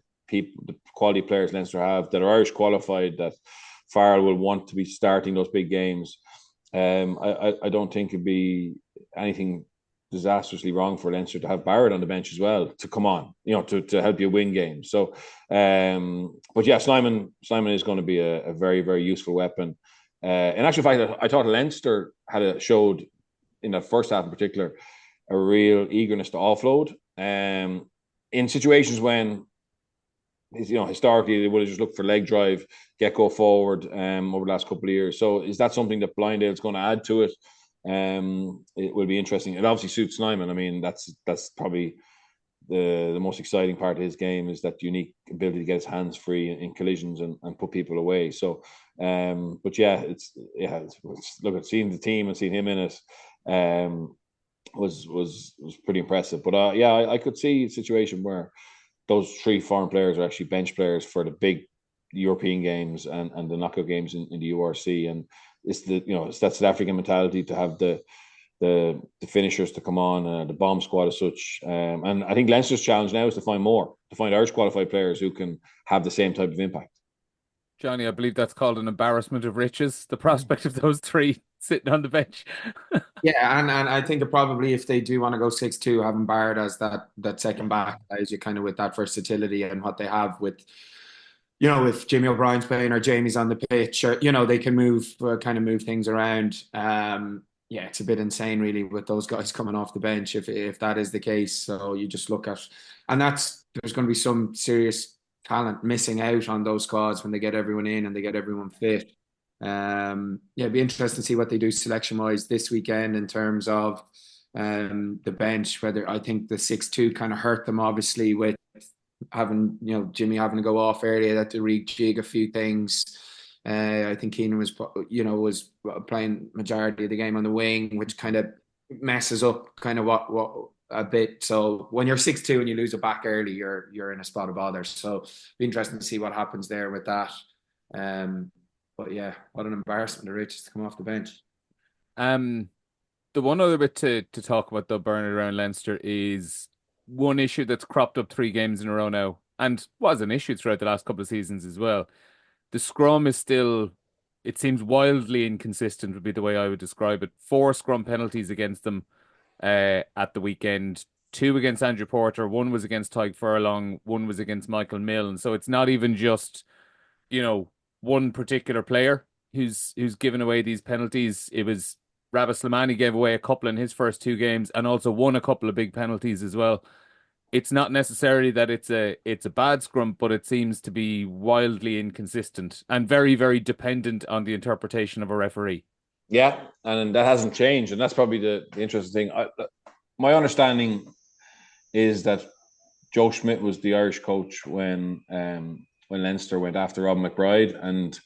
[SPEAKER 3] quality players Leinster have that are Irish qualified, that Farrell will want to be starting those big games. I don't think it'd be anything disastrously wrong for Leinster to have Barrett on the bench as well to come on, to help you win games. So, but yeah, Snyman is going to be a very, very useful weapon. In actual fact, I thought Leinster showed in the first half in particular a real eagerness to offload. In situations when, historically they would have just looked for leg drive, go forward over the last couple of years. So is that something that Blindale's going to add to it? It will be interesting. It obviously suits Snyman. I mean, that's probably the most exciting part of his game, is that unique ability to get his hands free in collisions and put people away. So, but yeah, look at seeing the team and seeing him in it was pretty impressive. But yeah, I could see a situation where those three foreign players are actually bench players for the big European games and the knockout games in the URC. And it's it's that South African mentality to have the finishers to come on, the bomb squad as such. And I think Leinster's challenge now is to find Irish qualified players who can have the same type of impact.
[SPEAKER 1] Johnny, I believe that's called an embarrassment of riches, the prospect of those three sitting on the bench.
[SPEAKER 2] Yeah, and I think probably if they do want to go 6-2, having Barrett as that second back allows you kind of with that versatility and what they have with, if Jimmy O'Brien's playing or Jamie's on the pitch, or they can move things around. Yeah, it's a bit insane really with those guys coming off the bench if that is the case. So you just look at, and there's going to be some serious talent missing out on those squads when they get everyone in and they get everyone fit. Yeah, it'd be interesting to see what they do selection wise this weekend in terms of the bench. Whether I think the 6-2 kind of hurt them obviously with having Jimmy having to go off earlier, that to rejig a few things. I think Keenan was playing majority of the game on the wing, which kind of messes up kind of what a bit. So when you're 6-2 and you lose a back early, you're in a spot of bother. So it'd be interesting to see what happens there with that. But yeah, what an embarrassment of riches to come off the bench.
[SPEAKER 1] The one other bit to talk about though, Bernard, around Leinster is one issue that's cropped up 3 games in a row now, and was an issue throughout the last couple of seasons as well. The scrum is still, it seems wildly inconsistent would be the way I would describe it. 4 scrum penalties against them at the weekend. 2 against Andrew Porter, 1 was against Tyke Furlong, 1 was against Michael Milne. So it's not even just, one particular player who's given away these penalties. It was Ravis Slimani gave away a couple in his first two games and also won a couple of big penalties as well. It's not necessarily that it's a bad scrum, but it seems to be wildly inconsistent and very, very dependent on the interpretation of a referee.
[SPEAKER 3] Yeah, and that hasn't changed, and that's probably the interesting thing. My understanding is that Joe Schmidt was the Irish coach when Leinster went after Robin McBride, and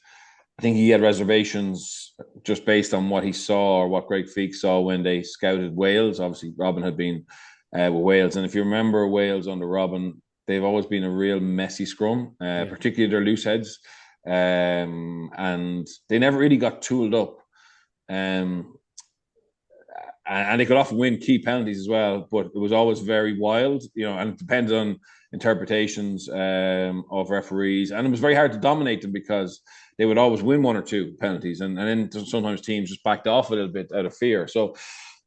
[SPEAKER 3] I think he had reservations just based on what he saw or what Greg Feek saw when they scouted Wales. Obviously, Robin had been with Wales, and if you remember Wales under Robin, they've always been a real messy scrum, particularly their loose heads, and they never really got tooled up. And they could often win key penalties as well, but it was always very wild, and it depends on interpretations of referees, and it was very hard to dominate them because they would always win one or two penalties, and then sometimes teams just backed off a little bit out of fear. So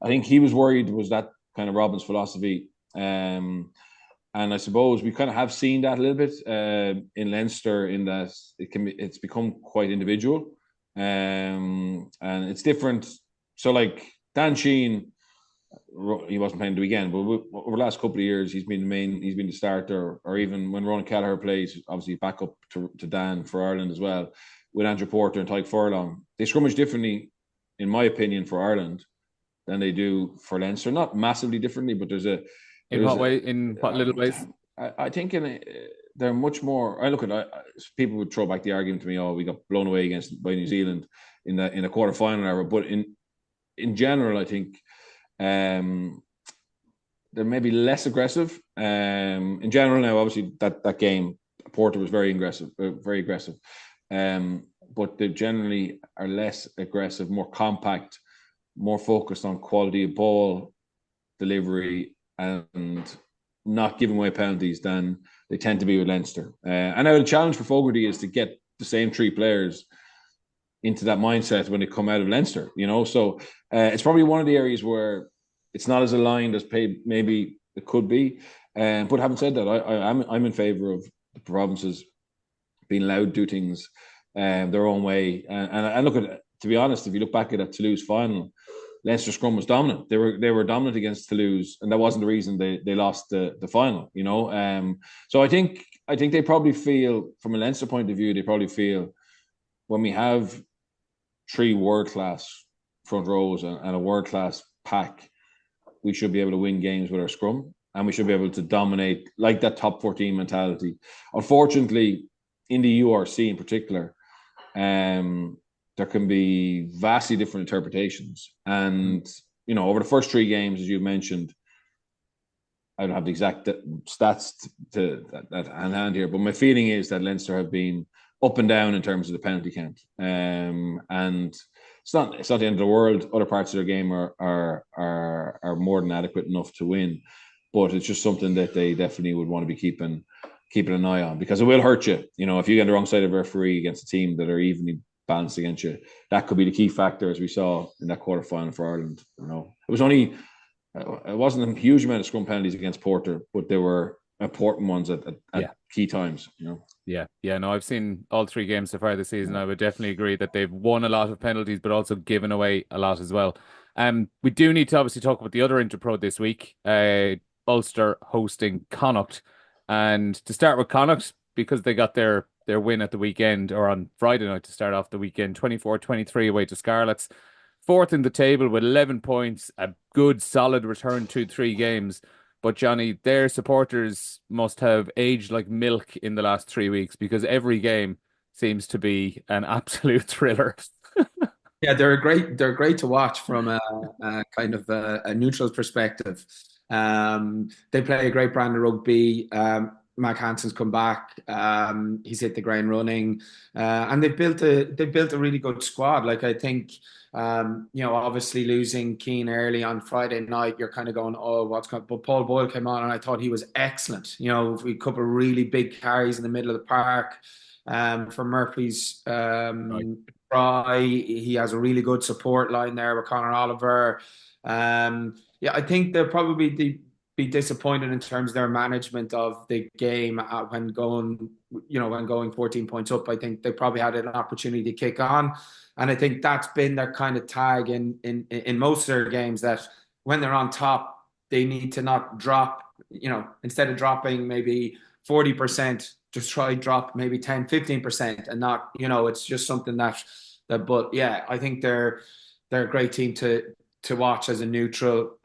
[SPEAKER 3] I think he was worried was that kind of Robin's philosophy, and I suppose we kind of have seen that a little bit in Leinster in that it's become quite individual, and it's different. So like Dan Sheehan, he wasn't playing the weekend, but over the last couple of years, he's been the starter, or even when Ronan Kelleher plays, obviously back up to Dan for Ireland as well, with Andrew Porter and Tyke Furlong. They scrummage differently, in my opinion, for Ireland than they do for Leinster. Not massively differently, but
[SPEAKER 1] In what way? In what little ways?
[SPEAKER 3] I think they're much more. I look at people would throw back the argument to me, "Oh, we got blown away by New Zealand in a quarter final era," but in general, I think they're maybe less aggressive. In general, now obviously that game, Porter was very aggressive, but they generally are less aggressive, more compact, more focused on quality of ball delivery and not giving away penalties than they tend to be with Leinster. And now the challenge for Fogarty is to get the same three players into that mindset when they come out of Leinster, So it's probably one of the areas where it's not as aligned as maybe it could be. But having said that, I'm in favour of the provinces being allowed to do things their own way. And look at it, to be honest, if you look back at that Toulouse final, Leinster scrum was dominant. They were dominant against Toulouse, and that wasn't the reason they lost the final. So I think they probably feel, from a Leinster point of view, they probably feel when we have three world-class front rows and a world-class pack, we should be able to win games with our scrum, and we should be able to dominate like that top 14 mentality. Unfortunately, in the URC in particular, there can be vastly different interpretations. And, over the first three games, as you mentioned, I don't have the exact stats to that hand here, but my feeling is that Leinster have been up and down in terms of the penalty count. And it's not the end of the world. Other parts of their game are more than adequate enough to win, but it's just something that they definitely would want to be keeping an eye on, because it will hurt you. If you get on the wrong side of a referee against a team that are evenly balanced against you, that could be the key factor, as we saw in that quarter final for Ireland. It wasn't a huge amount of scrum penalties against Porter, but there were important ones at key times.
[SPEAKER 1] Yeah. No, I've seen all three games so far this season. I would definitely agree that they've won a lot of penalties, but also given away a lot as well. We do need to obviously talk about the other Interpro this week. Ulster hosting Connacht, and to start with Connacht, because they got their win at the weekend, or on Friday night to start off the weekend, 24-23 away to Scarlets. Fourth in the table with 11 points, a good solid return to 3 games. But Johnny, their supporters must have aged like milk in the last 3 weeks, because every game seems to be an absolute thriller.
[SPEAKER 2] Yeah, they're great to watch from a kind of a neutral perspective. They play a great brand of rugby. Mac Hansen's come back. He's hit the ground running, and they've built a really good squad. Like, I think, obviously losing Keane early on Friday night, you're kind of going, oh, what's going? But Paul Boyle came on, and I thought he was excellent. A couple of really big carries in the middle of the park. For Murphy's try, he has a really good support line there with Conor Oliver. I think they'll probably be disappointed in terms of their management of the game when going, when going 14 points up. I think they probably had an opportunity to kick on, and I think that's been their kind of tag in most of their games, that when they're on top, they need to not drop. Instead of dropping maybe 40%, just try drop maybe 10-15%, and not, it's just something that. But yeah, I think they're a great team to watch as a neutral.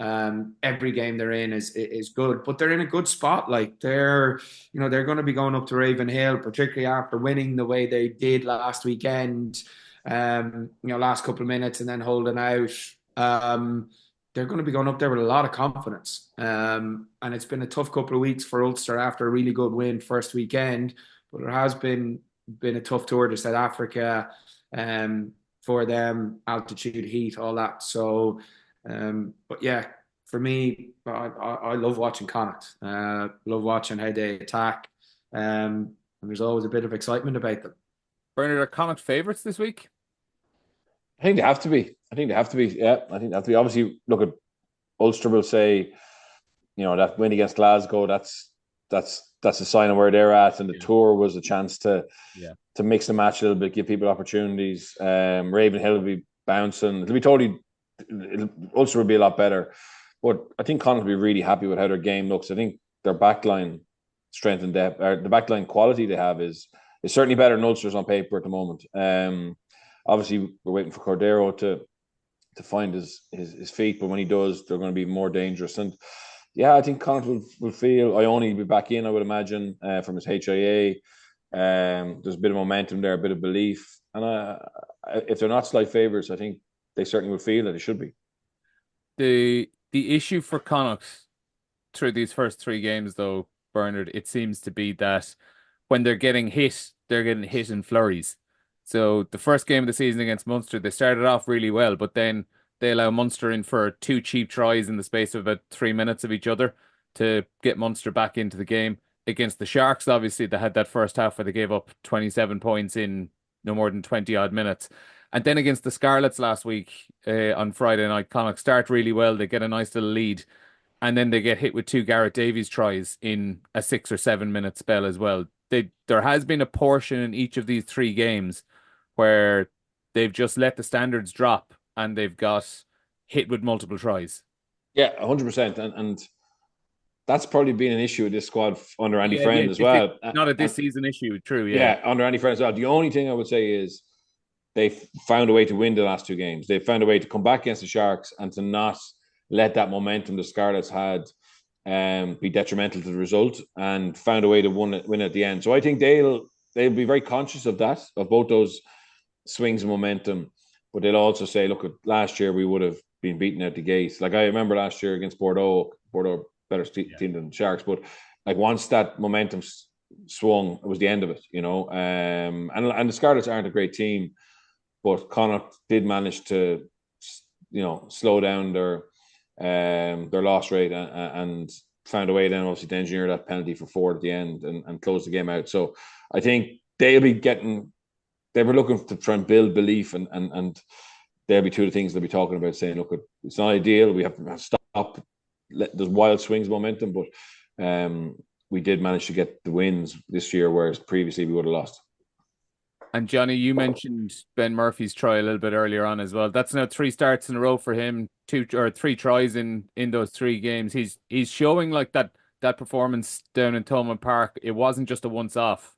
[SPEAKER 2] Every game they're in is good, but they're in a good spot. Like they're going to be going up to Ravenhill, particularly after winning the way they did last weekend. Last couple of minutes and then holding out. They're going to be going up there with a lot of confidence. And it's been a tough couple of weeks for Ulster after a really good win first weekend, but it has been a tough tour to South Africa. For them, altitude, heat, all that. So, but yeah, for me, I love watching Connacht. Love watching how they attack. And there's always a bit of excitement about them.
[SPEAKER 1] Bernard, are Connacht favourites this week?
[SPEAKER 3] I think they have to be. Yeah, I think they have to be. Obviously, look at Ulster will say, that win against Glasgow, that's a sign of where they're at, and the tour was a chance to mix the match a little bit, give people opportunities. Ravenhill will be bouncing. Ulster will be a lot better. But I think Connacht will be really happy with how their game looks. I think their backline strength and depth, or the backline quality they have is certainly better than Ulster's on paper at the moment. Obviously, we're waiting for Cordero to find his feet, but when he does, they're going to be more dangerous. And yeah, I think Connacht will feel Ione will be back in, I would imagine, from his HIA. There's a bit of momentum there, a bit of belief. And if they're not slight favourites, I think they certainly will feel that they should be.
[SPEAKER 1] The issue for Connacht through these first three games, though, Bernard, it seems to be that when they're getting hit in flurries. So the first game of the season against Munster, they started off really well, but then they allow Munster in for two cheap tries in the space of about 3 minutes of each other to get Munster back into the game. Against the Sharks, obviously, they had that first half where they gave up 27 points in no more than 20 odd minutes. And then against the Scarlets last week on Friday night, Connacht start really well. They get a nice little lead. And then they get hit with two Gareth Davies tries in a 6 or 7 minute spell as well. There has been a portion in each of these three games where they've just let the standards drop and they've got hit with multiple tries.
[SPEAKER 3] Yeah, 100%. And that's probably been an issue with this squad under Andy Friend as well.
[SPEAKER 1] Not a this season issue, true.
[SPEAKER 3] Yeah, under Andy Friend as well. The only thing I would say is they've found a way to win the last two games. They've found a way to come back against the Sharks and to not let that momentum the Scarlets had be detrimental to the result, and found a way to win at the end. So I think they'll be very conscious of that, of both those swings of momentum, but they'll also say, look, last year we would have been beaten out the gate. Like I remember last year against Bordeaux better team than the Sharks, but like once that momentum swung, it was the end of it, and the Scarlets aren't a great team, but Connacht did manage to slow down their loss rate and found a way then obviously to engineer that penalty for 4 at the end and close the game out. So I think they were looking to try and build belief, and there'll be two of the things they'll be talking about, saying, look, it's not ideal, we have to stop those wild swings of momentum, but we did manage to get the wins this year, whereas previously we would have lost.
[SPEAKER 1] And Johnny, you mentioned Ben Murphy's try a little bit earlier on as well. That's now 3 starts in a row for him, 2 or 3 tries in those 3 games. He's showing like that performance down in Thomond Park. It wasn't just a once off.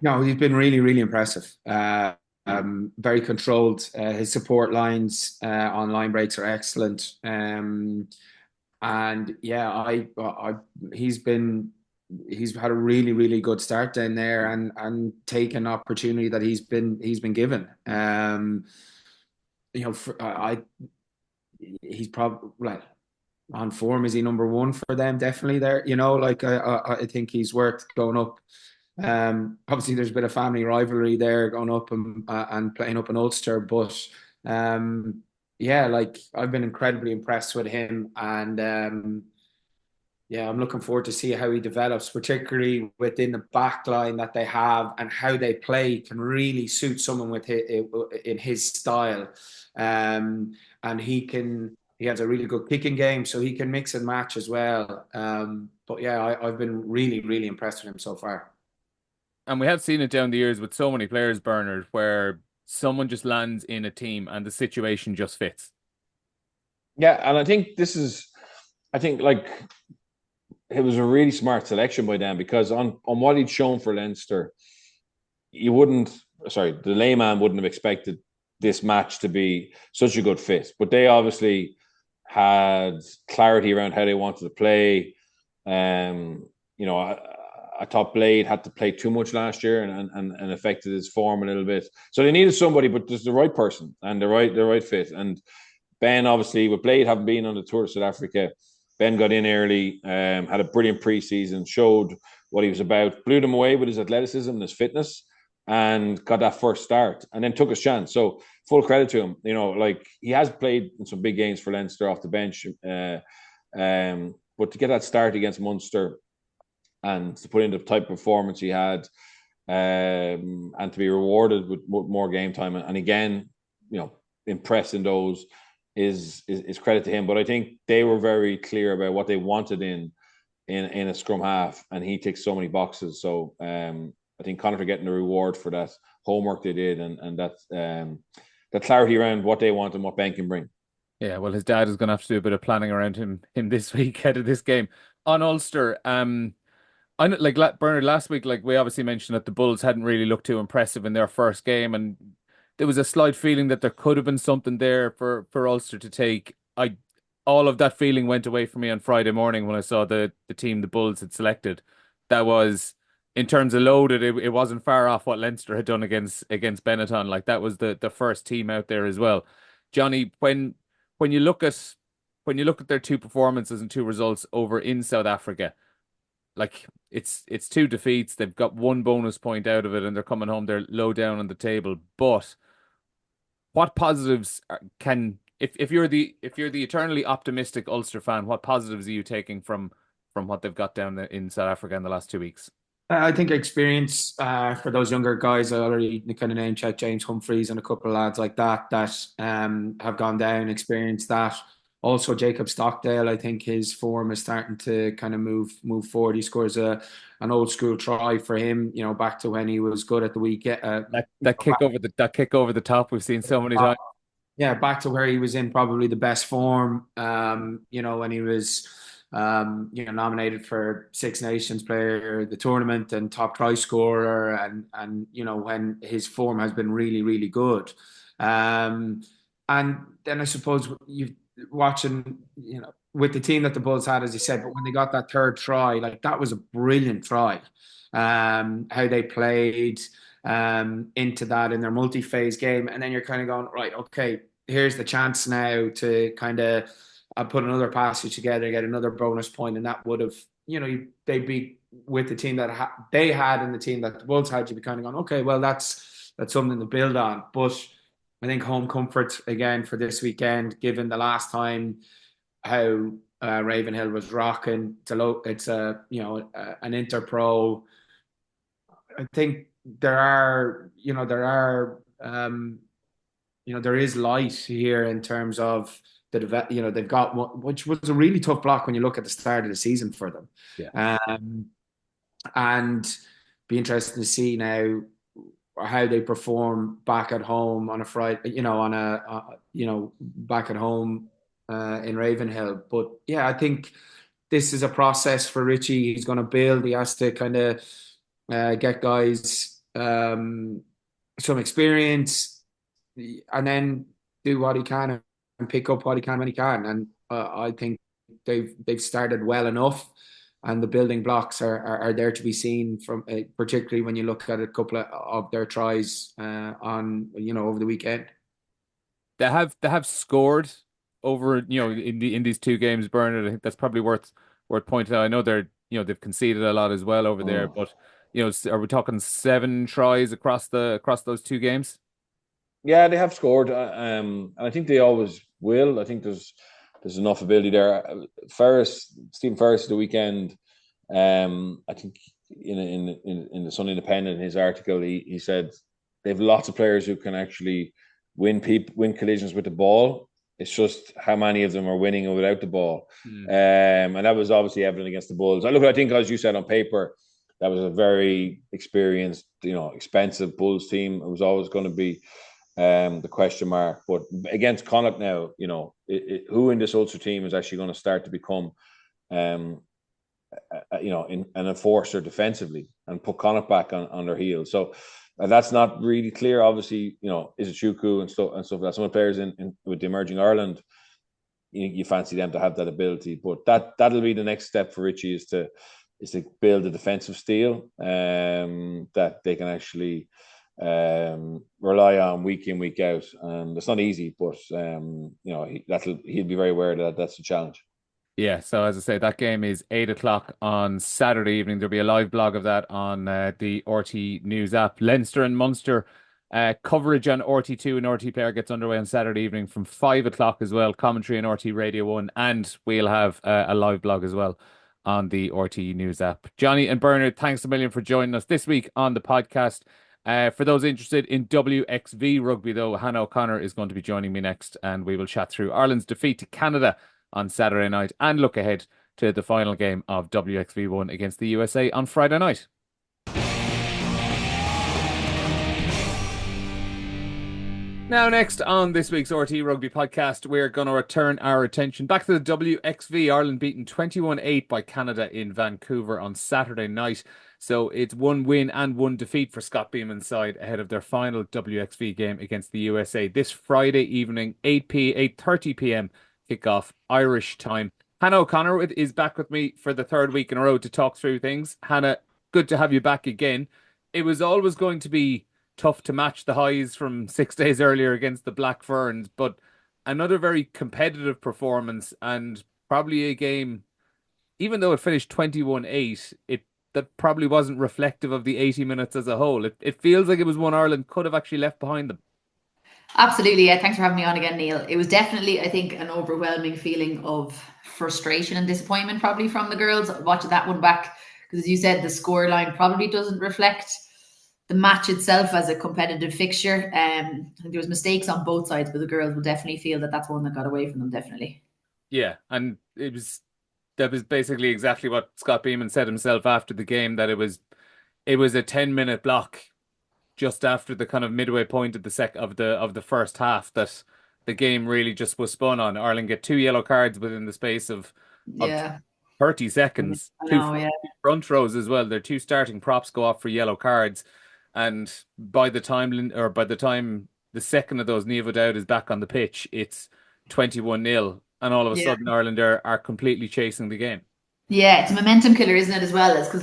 [SPEAKER 2] No, he's been really, really impressive. Very controlled. His support lines on line breaks are excellent. And yeah, he's had a really, really good start down there and taken opportunity that he's been given. He's probably on form. Is he number 1 for them? Definitely there. I think he's worth going up. Obviously, there's a bit of family rivalry there going up and playing up in Ulster, but I've been incredibly impressed with him, and I'm looking forward to see how he develops, particularly within the back line that they have, and how they play can really suit someone in his style, and he can He has a really good kicking game, so he can mix and match as well. But yeah, I've been really, really impressed with him so far.
[SPEAKER 1] And we have seen it down the years with so many players, Bernard, where someone just lands in a team and the situation just fits.
[SPEAKER 3] Yeah, and I think like it was a really smart selection by them, because on what he'd shown for Leinster, the layman wouldn't have expected this match to be such a good fit. But they obviously had clarity around how they wanted to play. I thought Blade had to play too much last year and affected his form a little bit. So they needed somebody, but there's the right person and the right fit. And Ben, obviously, with Blade having been on the tour of South Africa, Ben got in early, had a brilliant preseason, showed what he was about, blew them away with his athleticism and his fitness, and got that first start, and then took his chance. So full credit to him. Like, he has played in some big games for Leinster off the bench, but to get that start against Munster and to put in the type of performance he had, and to be rewarded with more game time, and again, impressed in those, is credit to him. But I think they were very clear about what they wanted in a scrum half, and he ticks so many boxes. So I think Connacht are getting the reward for that homework they did, and that clarity around what they want and what Ben can bring.
[SPEAKER 1] Yeah, well, his dad is going to have to do a bit of planning around him this week ahead of this game. On Ulster, I know, like Bernard, last week, like we obviously mentioned that the Bulls hadn't really looked too impressive in their first game, and there was a slight feeling that there could have been something there for Ulster to take. All of that feeling went away from me on Friday morning when I saw the team the Bulls had selected. That was, in terms of loaded, it wasn't far off what Leinster had done against Benetton. Like, that was the first team out there as well. Johnny, when you look at their two performances and two results over in South Africa, like, it's two defeats. They've got one bonus point out of it, and they're coming home. They're low down on the table. But what positives if you're the eternally optimistic Ulster fan, what positives are you taking from what they've got down in South Africa in the last 2 weeks?
[SPEAKER 2] I think experience for those younger guys. I already kind of name check James Humphreys and a couple of lads like that have gone down, experienced that. Also, Jacob Stockdale, I think his form is starting to kind of move forward. He scores an old school try for him, back to when he was good at the weekend.
[SPEAKER 1] That kick over the top we've seen so many times.
[SPEAKER 2] Yeah, back to where he was in probably the best form. When he was nominated for Six Nations Player of the tournament and top try scorer, and when his form has been really, really good. And then I suppose you watching, with the team that the Bulls had, as you said, but when they got that third try, like, that was a brilliant try. How they played into that in their multi-phase game, and then you're kind of going, right, okay, here's the chance now to kind of put another passage together, get another bonus point, and that would have, they'd be with the team that they had and the team that the Bulls had. You'd be kind of going, okay, well, that's something to build on. But I think home comfort again for this weekend, given the last time how Ravenhill was rocking. It's an Interpro. I think there is light here in terms of they've got one, which was a really tough block when you look at the start of the season for them.
[SPEAKER 1] Yeah.
[SPEAKER 2] And be interesting to see now how they perform back at home on a Friday, back at home in Ravenhill. But yeah, I think this is a process for Richie. He's going to build. He has to kind of get guys some experience, and then do what he can and pick up what he can when he can. And I think they've started well enough. And the building blocks are there to be seen, from particularly when you look at a couple of their tries on over the weekend.
[SPEAKER 1] They have scored over in these two games, Bernard. I think that's probably worth pointing out. I know they've conceded a lot as well over there, but are we talking 7 tries across those two games?
[SPEAKER 3] Yeah, they have scored, and I think they always will. I think there's enough ability there. Stephen Ferris, the weekend, I think in the Sun Independent, in his article, he said they have lots of players who can actually win collisions with the ball, It's just how many of them are winning without the ball.
[SPEAKER 1] Mm.
[SPEAKER 3] And that was obviously evident against the Bulls. I think, as you said, on paper, that was a very experienced, expensive Bulls team. It was always going to be the question mark. But against Connacht now, who in this Ulster team is actually going to start to become, an enforcer defensively and put Connacht back on their heels. So that's not really clear. Obviously, is it Chuku and stuff like that. Some of the players in with the emerging Ireland, you fancy them to have that ability. But that'll be the next step for Richie is to build a defensive steel that they can actually rely on week in, week out. And it's not easy, but he'll be very aware that that's a challenge.
[SPEAKER 1] Yeah, so as I say, that game is 8 o'clock on Saturday evening. There'll be a live blog of that on the RTÉ News app. Leinster and Munster coverage on RT2 and RT Player gets underway on Saturday evening from 5 o'clock as well. Commentary on RT Radio 1, and we'll have a live blog as well on the RTÉ News app. Johnny and Bernard, thanks a million for joining us this week on the podcast. For those interested in WXV rugby, though, Hannah O'Connor is going to be joining me next, and we will chat through Ireland's defeat to Canada on Saturday night and look ahead to the final game of WXV1 against the USA on Friday night. Now, next on this week's RTÉ Rugby podcast, we're going to turn our attention back to the WXV. Ireland beaten 21-8 by Canada in Vancouver on Saturday night. So it's one win and one defeat for Scott Beeman's side ahead of their final WXV game against the USA this Friday evening, 8:30 p.m. kickoff Irish time. Hannah O'Connor is back with me for the third week in a row to talk through things. Hannah, good to have you back again. It was always going to be tough to match the highs from 6 days earlier against the Black Ferns, but another very competitive performance, and probably a game, even though it finished 21-8, that probably wasn't reflective of the 80 minutes as a whole. It feels like it was one Ireland could have actually left behind them.
[SPEAKER 4] Absolutely. Yeah. Thanks for having me on again, Neil. It was definitely, I think, an overwhelming feeling of frustration and disappointment probably from the girls watching that one back, because as you said, the scoreline probably doesn't reflect the match itself as a competitive fixture. I think there was mistakes on both sides, but the girls will definitely feel that that's one that got away from them, definitely.
[SPEAKER 1] Yeah, and that was basically exactly what Scott Beeman said himself after the game, that it was a 10-minute block just after the kind of midway point of the first half that the game really just was spun on. Ireland get 2 yellow cards within the space of 30 seconds.
[SPEAKER 4] I know,
[SPEAKER 1] two front rows as well. Their 2 starting props go off for yellow cards. And by the time the second of those Niamh O'Dowd is back on the pitch, it's 21-0. And all of a sudden Ireland are completely chasing the game.
[SPEAKER 4] Yeah, it's a momentum killer, isn't it, as well? As because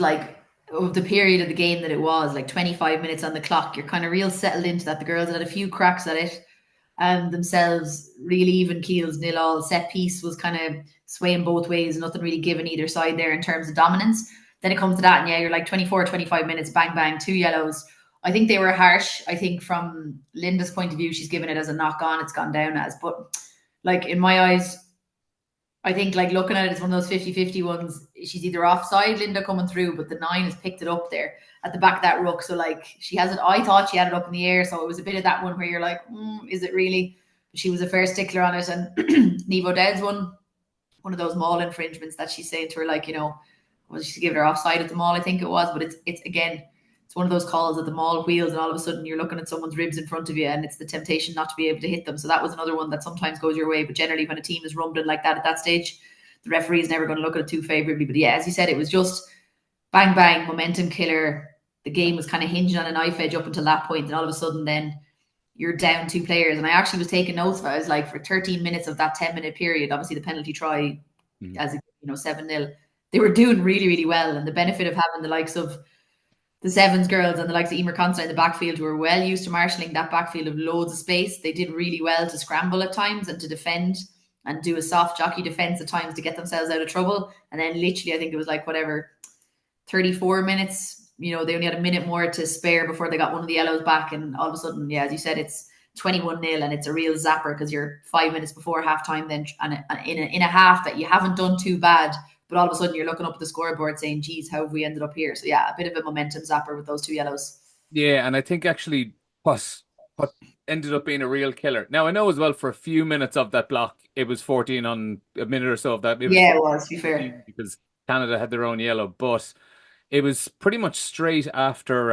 [SPEAKER 4] of the period of the game that it was, 25 minutes on the clock, you're kind of real settled into that. The girls had a few cracks at it themselves, really even keels, 0-0. Set piece was kind of swaying both ways, nothing really given either side there in terms of dominance. Then it comes to that, and you're 24, 25 minutes, bang, bang, 2 yellows. I think they were harsh. I think from Linda's point of view, she's given it as a knock on, it's gone down as. But in my eyes, I think looking at it, it's one of those 50-50 ones. She's either offside, Linda coming through, but the 9 has picked it up there at the back of that ruck. So she has it. I thought she had it up in the air. So it was a bit of that one where you're is it really? But she was a fair stickler on it. And Niamh O'Dowd's one of those maul infringements that she's saying to her, was she giving her offside at the maul? I think it was. But it's again, it's one of those calls at the maul wheels, and all of a sudden you're looking at someone's ribs in front of you, and it's the temptation not to be able to hit them. So that was another one that sometimes goes your way. But generally, when a team is rumbling like that at that stage, the referee is never going to look at it too favourably. But yeah, as you said, it was just bang, bang, momentum killer. The game was kind of hinging on a knife edge up until that point, and all of a sudden then you're down 2 players. And I actually was taking notes of it. I was for 13 minutes of that 10-minute period, obviously the penalty try as 7-0, they were doing really, really well. And the benefit of having the likes of the Sevens girls and the likes of Emer Constantine in the backfield, who were well used to marshalling that backfield of loads of space, they did really well to scramble at times and to defend and do a soft jockey defense at times to get themselves out of trouble. And then literally, I think it was 34 minutes, they only had a minute more to spare before they got one of the yellows back. And all of a sudden, as you said, it's 21-0, and it's a real zapper because you're 5 minutes before halftime then, and in a half that you haven't done too bad. But all of a sudden, you're looking up at the scoreboard saying, geez, how have we ended up here? So, yeah, a bit of a momentum zapper with those 2 yellows.
[SPEAKER 1] Yeah, and I think actually what ended up being a real killer. Now I know as well for a few minutes of that block, it was 14 on a minute or so of that. It was
[SPEAKER 4] Yeah, it was, to be fair.
[SPEAKER 1] because Canada had their own yellow, but it was pretty much straight after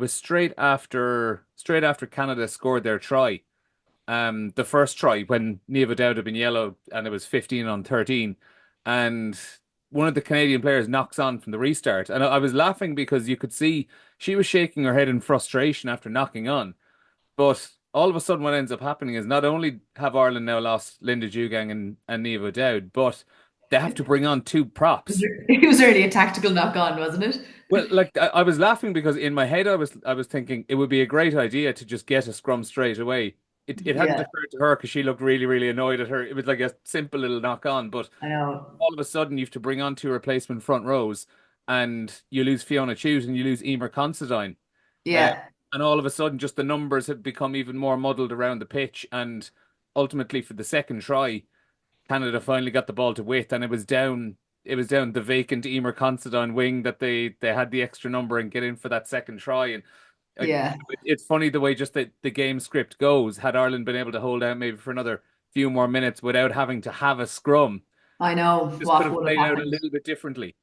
[SPEAKER 1] straight after Canada scored their try. The first try when Niamh Dowd had been yellow and it was 15 on 13. And one of the Canadian players knocks on from the restart. And I was laughing because you could see she was shaking her head in frustration after knocking on. But all of a sudden, what ends up happening is not only have Ireland now lost Linda Jugang and Niamh Dowd, but they have to bring on two props.
[SPEAKER 4] It was really a tactical knock on, wasn't it?
[SPEAKER 1] Well, like I was laughing because in my head I was thinking it would be a great idea to just get a scrum straight away. It hadn't occurred to her because she looked really, really annoyed at her. It was like a simple little knock on, but
[SPEAKER 4] I know.
[SPEAKER 1] all of a sudden you have to bring on two replacement front rows and you lose Fiona Chute and you lose Emer Considine.
[SPEAKER 4] Yeah.
[SPEAKER 1] And all of a sudden just the numbers have become even more muddled around the pitch. And ultimately for the second try, Canada finally got the ball to width and it was down the vacant Emer Considine wing that they had the extra number and get in for that second try. And
[SPEAKER 4] Yeah.
[SPEAKER 1] it's funny the way just the game script goes. Had Ireland been able to hold out maybe for another few more minutes without having to have a scrum,
[SPEAKER 4] I know
[SPEAKER 1] this
[SPEAKER 4] what
[SPEAKER 1] could have
[SPEAKER 4] would
[SPEAKER 1] played
[SPEAKER 4] have
[SPEAKER 1] out a
[SPEAKER 4] happened.
[SPEAKER 1] little bit differently.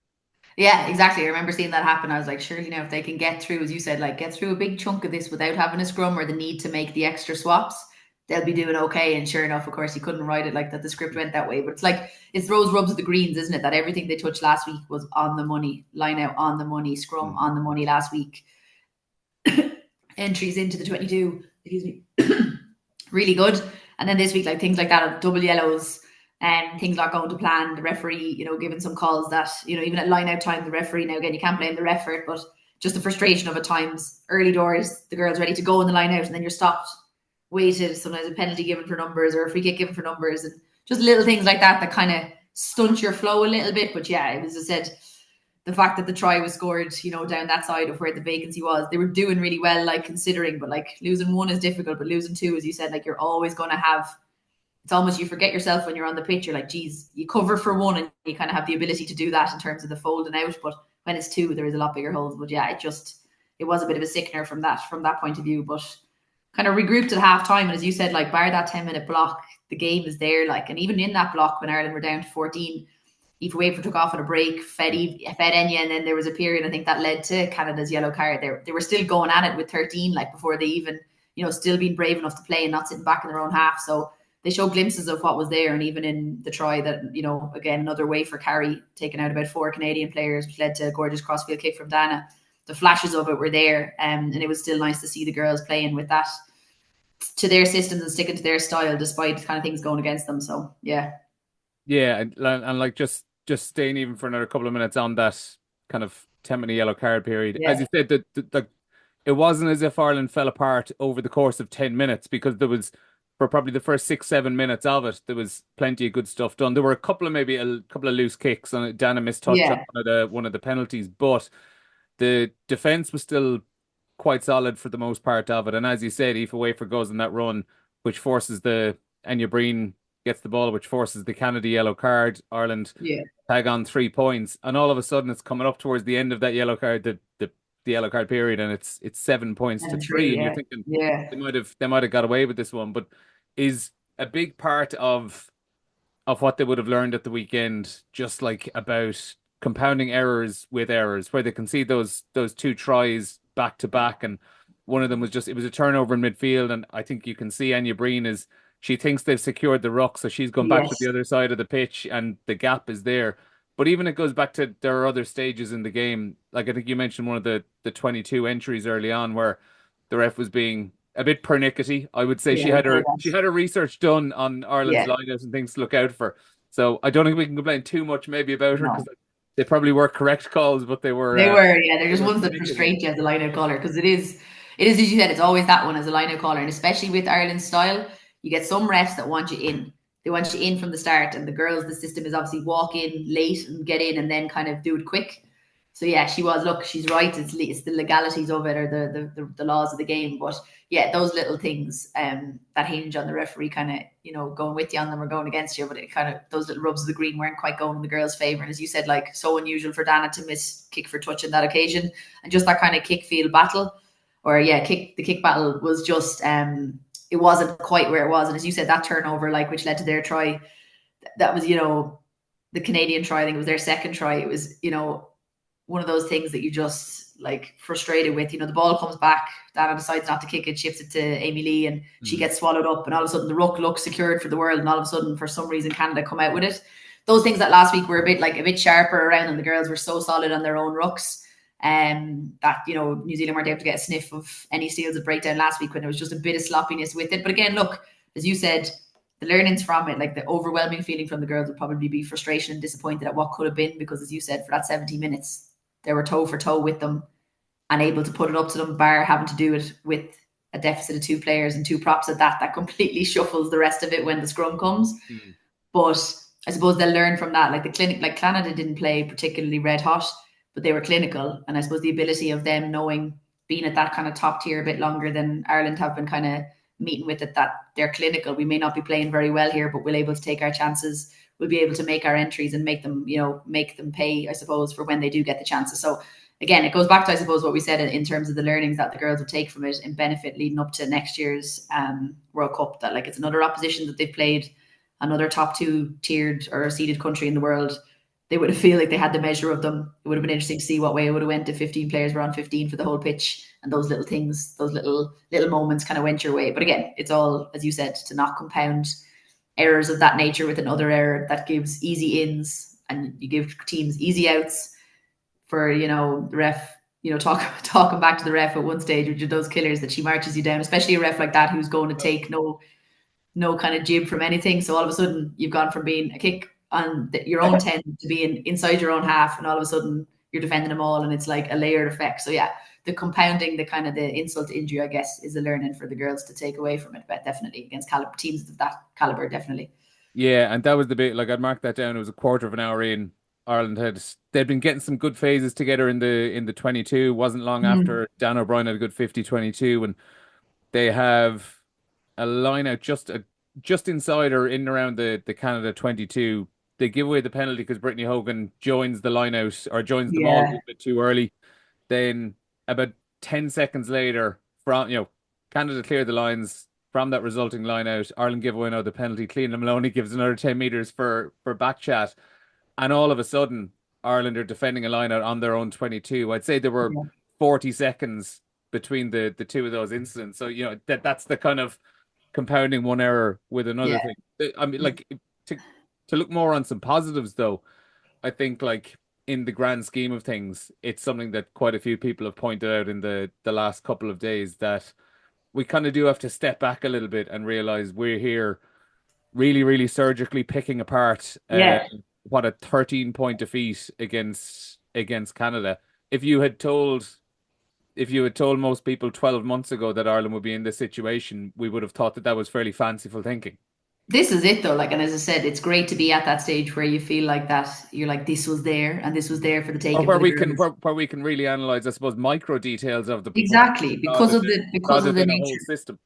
[SPEAKER 4] Yeah, exactly. I remember seeing that happen. I was like, surely now if they can get through, as you said, like get through a big chunk of this without having a scrum or the need to make the extra swaps, they'll be doing okay. And sure enough, of course, you couldn't write it like that. The script went that way, but it's like it's rose rubs of the greens, isn't it? That everything they touched last week was on the money, line out on the money, scrum on the money last week. Entries into the 22, excuse me, really good. And then this week, like things like that, double yellows and things not going to plan. The referee, giving some calls that, even at line out time, the referee, now again, you can't blame the ref for it, but just the frustration of at times, early doors, the girl's ready to go in the line out and then you're stopped, waited, sometimes a penalty given for numbers or a free kick given for numbers, and just little things like that kind of stunt your flow a little bit. But yeah, it was, as I said, the fact that the try was scored, down that side of where the vacancy was, they were doing really well, like considering, but like losing one is difficult, but losing two, as you said, like you're always going to have, it's almost, you forget yourself when you're on the pitch. You're like, geez, you cover for one and you kind of have the ability to do that in terms of the folding out. But when it's two, there is a lot bigger holes. But yeah, it was a bit of a sickener from that point of view, but kind of regrouped at half time. And as you said, like bar that 10-minute block, the game is there. Like, and even in that block when Ireland were down to 14, Aoife Wafer took off on a break, fed Enya, and then there was a period, I think, that led to Canada's yellow card. They were still going at it with 13, like before they even, still being brave enough to play and not sitting back in their own half. So they showed glimpses of what was there. And even in the try that, again, another way for carry, taking out about 4 Canadian players, which led to a gorgeous crossfield kick from Dana. The flashes of it were there. And it was still nice to see the girls playing with that to their systems and sticking to their style, despite kind of things going against them. So, yeah.
[SPEAKER 1] Yeah. And like just staying even for another couple of minutes on that kind of 10-minute yellow card period.
[SPEAKER 4] Yeah.
[SPEAKER 1] As you said, it wasn't as if Ireland fell apart over the course of 10 minutes because there was, for probably the first 6-7 minutes of it, there was plenty of good stuff done. There were a couple of loose kicks and Dana missed touch on one of the penalties, but the defense was still quite solid for the most part of it. And as you said, Aoife Wafer goes on that run, which forces Enya Breen gets the ball, which forces the Canada yellow card. Ireland tag on 3 points, and all of a sudden it's coming up towards the end of that yellow card, the yellow card period, and it's 7 points to 3, and you're thinking they might have got away with this one. But is a big part of what they would have learned at the weekend, just like about compounding errors with errors, where they concede those 2 tries back to back, and one of them was it was a turnover in midfield, and I think you can see Enya Breen she thinks they've secured the ruck, so she's gone back to the other side of the pitch, and the gap is there. But even it goes back to there are other stages in the game. Like I think you mentioned one of the 22 entries early on where the ref was being a bit pernickety. I would say she had her research done on Ireland's lineouts and things to look out for. So I don't think we can complain too much maybe about her, because they probably were correct calls, but they were.
[SPEAKER 4] They're just ones that frustrate you as a lineout caller, because it is as you said, it's always that one as a lineout caller, and especially with Ireland's style. You get some refs that want you in. They want you in from the start, and the girls, the system is obviously walk in late and get in and then kind of do it quick. So yeah, she's right. It's the legalities of it, or the laws of the game. But yeah, those little things that hinge on the referee kind of, going with you on them or going against you. But it kind of, those little rubs of the green weren't quite going in the girls' favour. And as you said, like so unusual for Dana to miss kick for touch on that occasion, and just that kind of kick field battle. the kick battle was just it wasn't quite where it was. And as you said, that turnover, like, which led to their try, that was, the Canadian try, I think it was their second try. It was, one of those things that you just like frustrated with. The ball comes back, Dana decides not to kick it, shifts it to Amy Lee, and she gets swallowed up, and all of a sudden the ruck looks secured for the world, and all of a sudden for some reason Canada come out with it. Those things that last week were a bit sharper around, and the girls were so solid on their own rucks. That New Zealand weren't able to get a sniff of any steals of breakdown last week when there was just a bit of sloppiness with it. But again, look, as you said, the learnings from it, like the overwhelming feeling from the girls would probably be frustration and disappointed at what could have been, because as you said, for that 70 minutes they were toe for toe with them and able to put it up to them, bar having to do it with a deficit of 2 players and 2 props at that completely shuffles the rest of it when the scrum comes. But I suppose they'll learn from that. Like Canada didn't play particularly red hot, but they were clinical. And I suppose the ability of them knowing, being at that kind of top tier a bit longer than Ireland have been kind of meeting with it, that they're clinical. We may not be playing very well here, but we'll able to take our chances. We'll be able to make our entries and make them pay, I suppose, for when they do get the chances. So again, it goes back to, I suppose, what we said in terms of the learnings that the girls will take from it in benefit leading up to next year's World Cup, that like it's another opposition that they've played, another top 2 tiered or seeded country in the world. They would have feel like they had the measure of them. It would have been interesting to see what way it would have went if 15 players were on 15 for the whole pitch, and those little things, those little moments kind of went your way. But again, it's all, as you said, to not compound errors of that nature with another error that gives easy ins, and you give teams easy outs for, the ref, talking back to the ref at one stage, which are those killers that she marches you down, especially a ref like that who's going to take no kind of jib from anything. So all of a sudden you've gone from being a kick on your own 10 to being inside your own half, and all of a sudden you're defending them all, and it's like a layered effect. So yeah, the compounding, the kind of the insult to injury, I guess, is a learning for the girls to take away from it, but definitely against teams of that caliber, definitely.
[SPEAKER 1] Yeah, and that was the bit, like, I'd marked that down. It was a quarter of an hour in. They'd been getting some good phases together in the 22. Wasn't long after Dan O'Brien had a good 50-22, and they have a line out just inside or in and around the Canada 22. They give away the penalty because Brittany Hogan joins the line out, or joins the ball a little bit too early. Then about 10 seconds later, Canada clear the lines from that resulting line out. Ireland give away another penalty. Clean Maloney gives another 10 meters for back chat. And all of a sudden, Ireland are defending a line out on their own 22. I'd say there were 40 seconds between the 2 of those incidents. So, that's the kind of compounding one error with another thing. I mean, like, to look more on some positives, though, I think, like, in the grand scheme of things, it's something that quite a few people have pointed out in the last couple of days, that we kind of do have to step back a little bit and realize we're here really, really surgically picking apart what a 13-point defeat against Canada. If you had told most people 12 months ago that Ireland would be in this situation, we would have thought that was fairly fanciful thinking.
[SPEAKER 4] This is it, though. Like, and as I said, it's great to be at that stage where you feel like that. You're like, this was there, and this was there for the taking.
[SPEAKER 1] Or where we can really analyze, I suppose, micro details of the
[SPEAKER 4] exactly because of the
[SPEAKER 1] whole system.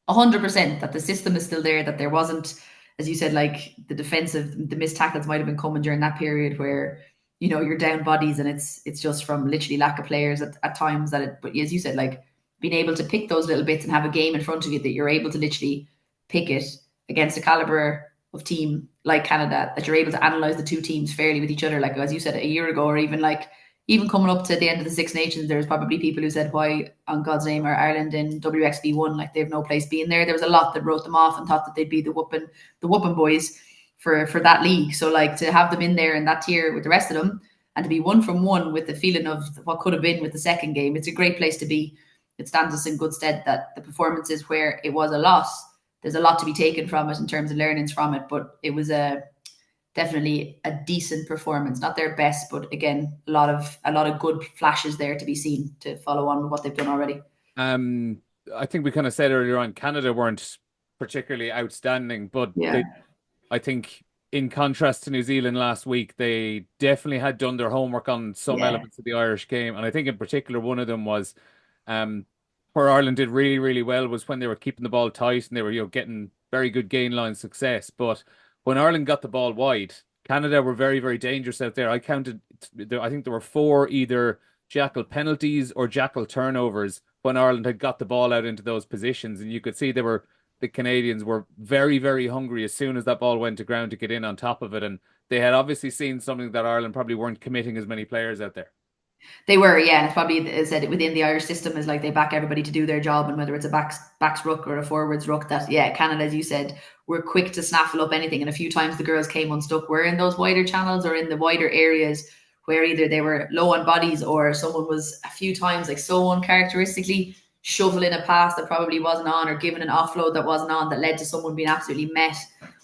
[SPEAKER 4] 100% that the system is still there. That there wasn't, as you said, like the missed tackles might have been coming during that period where you're down bodies, and it's just from literally lack of players at times but as you said, like being able to pick those little bits and have a game in front of you that you're able to literally pick it against a caliber of team like Canada, that you're able to analyze the 2 teams fairly with each other. Like, as you said, a year ago, or even coming up to the end of the Six Nations, there was probably people who said, why on God's name are Ireland in WXV1? Like, they have no place being there. There was a lot that wrote them off and thought that they'd be the whooping boys for that league. So, like, to have them in there in that tier with the rest of them, and to be 1 from 1 with the feeling of what could have been with the second game, it's a great place to be. It stands us in good stead that the performances where it was a loss, there's a lot to be taken from it in terms of learnings from it, but it was definitely a decent performance. Not their best, but again, a lot of good flashes there to be seen to follow on with what they've done already.
[SPEAKER 1] I think we kind of said earlier on, Canada weren't particularly outstanding, but I think in contrast to New Zealand last week, they definitely had done their homework on some elements of the Irish game, and I think in particular one of them was where Ireland did really, really well was when they were keeping the ball tight and they were, getting very good gain line success. But when Ireland got the ball wide, Canada were very, very dangerous out there. I think there were 4 either jackal penalties or jackal turnovers when Ireland had got the ball out into those positions. And you could see the Canadians were very, very hungry as soon as that ball went to ground to get in on top of it. And they had obviously seen something that Ireland probably weren't committing as many players out there.
[SPEAKER 4] They were, yeah, and it's probably, as I said, within the Irish system is like they back everybody to do their job, and whether it's a backs ruck or a forwards ruck, that Canada, as you said, were quick to snaffle up anything, and a few times the girls came unstuck were in those wider channels or in the wider areas where either they were low on bodies or someone was a few times like so uncharacteristically shoveling a pass that probably wasn't on or giving an offload that wasn't on that led to someone being absolutely met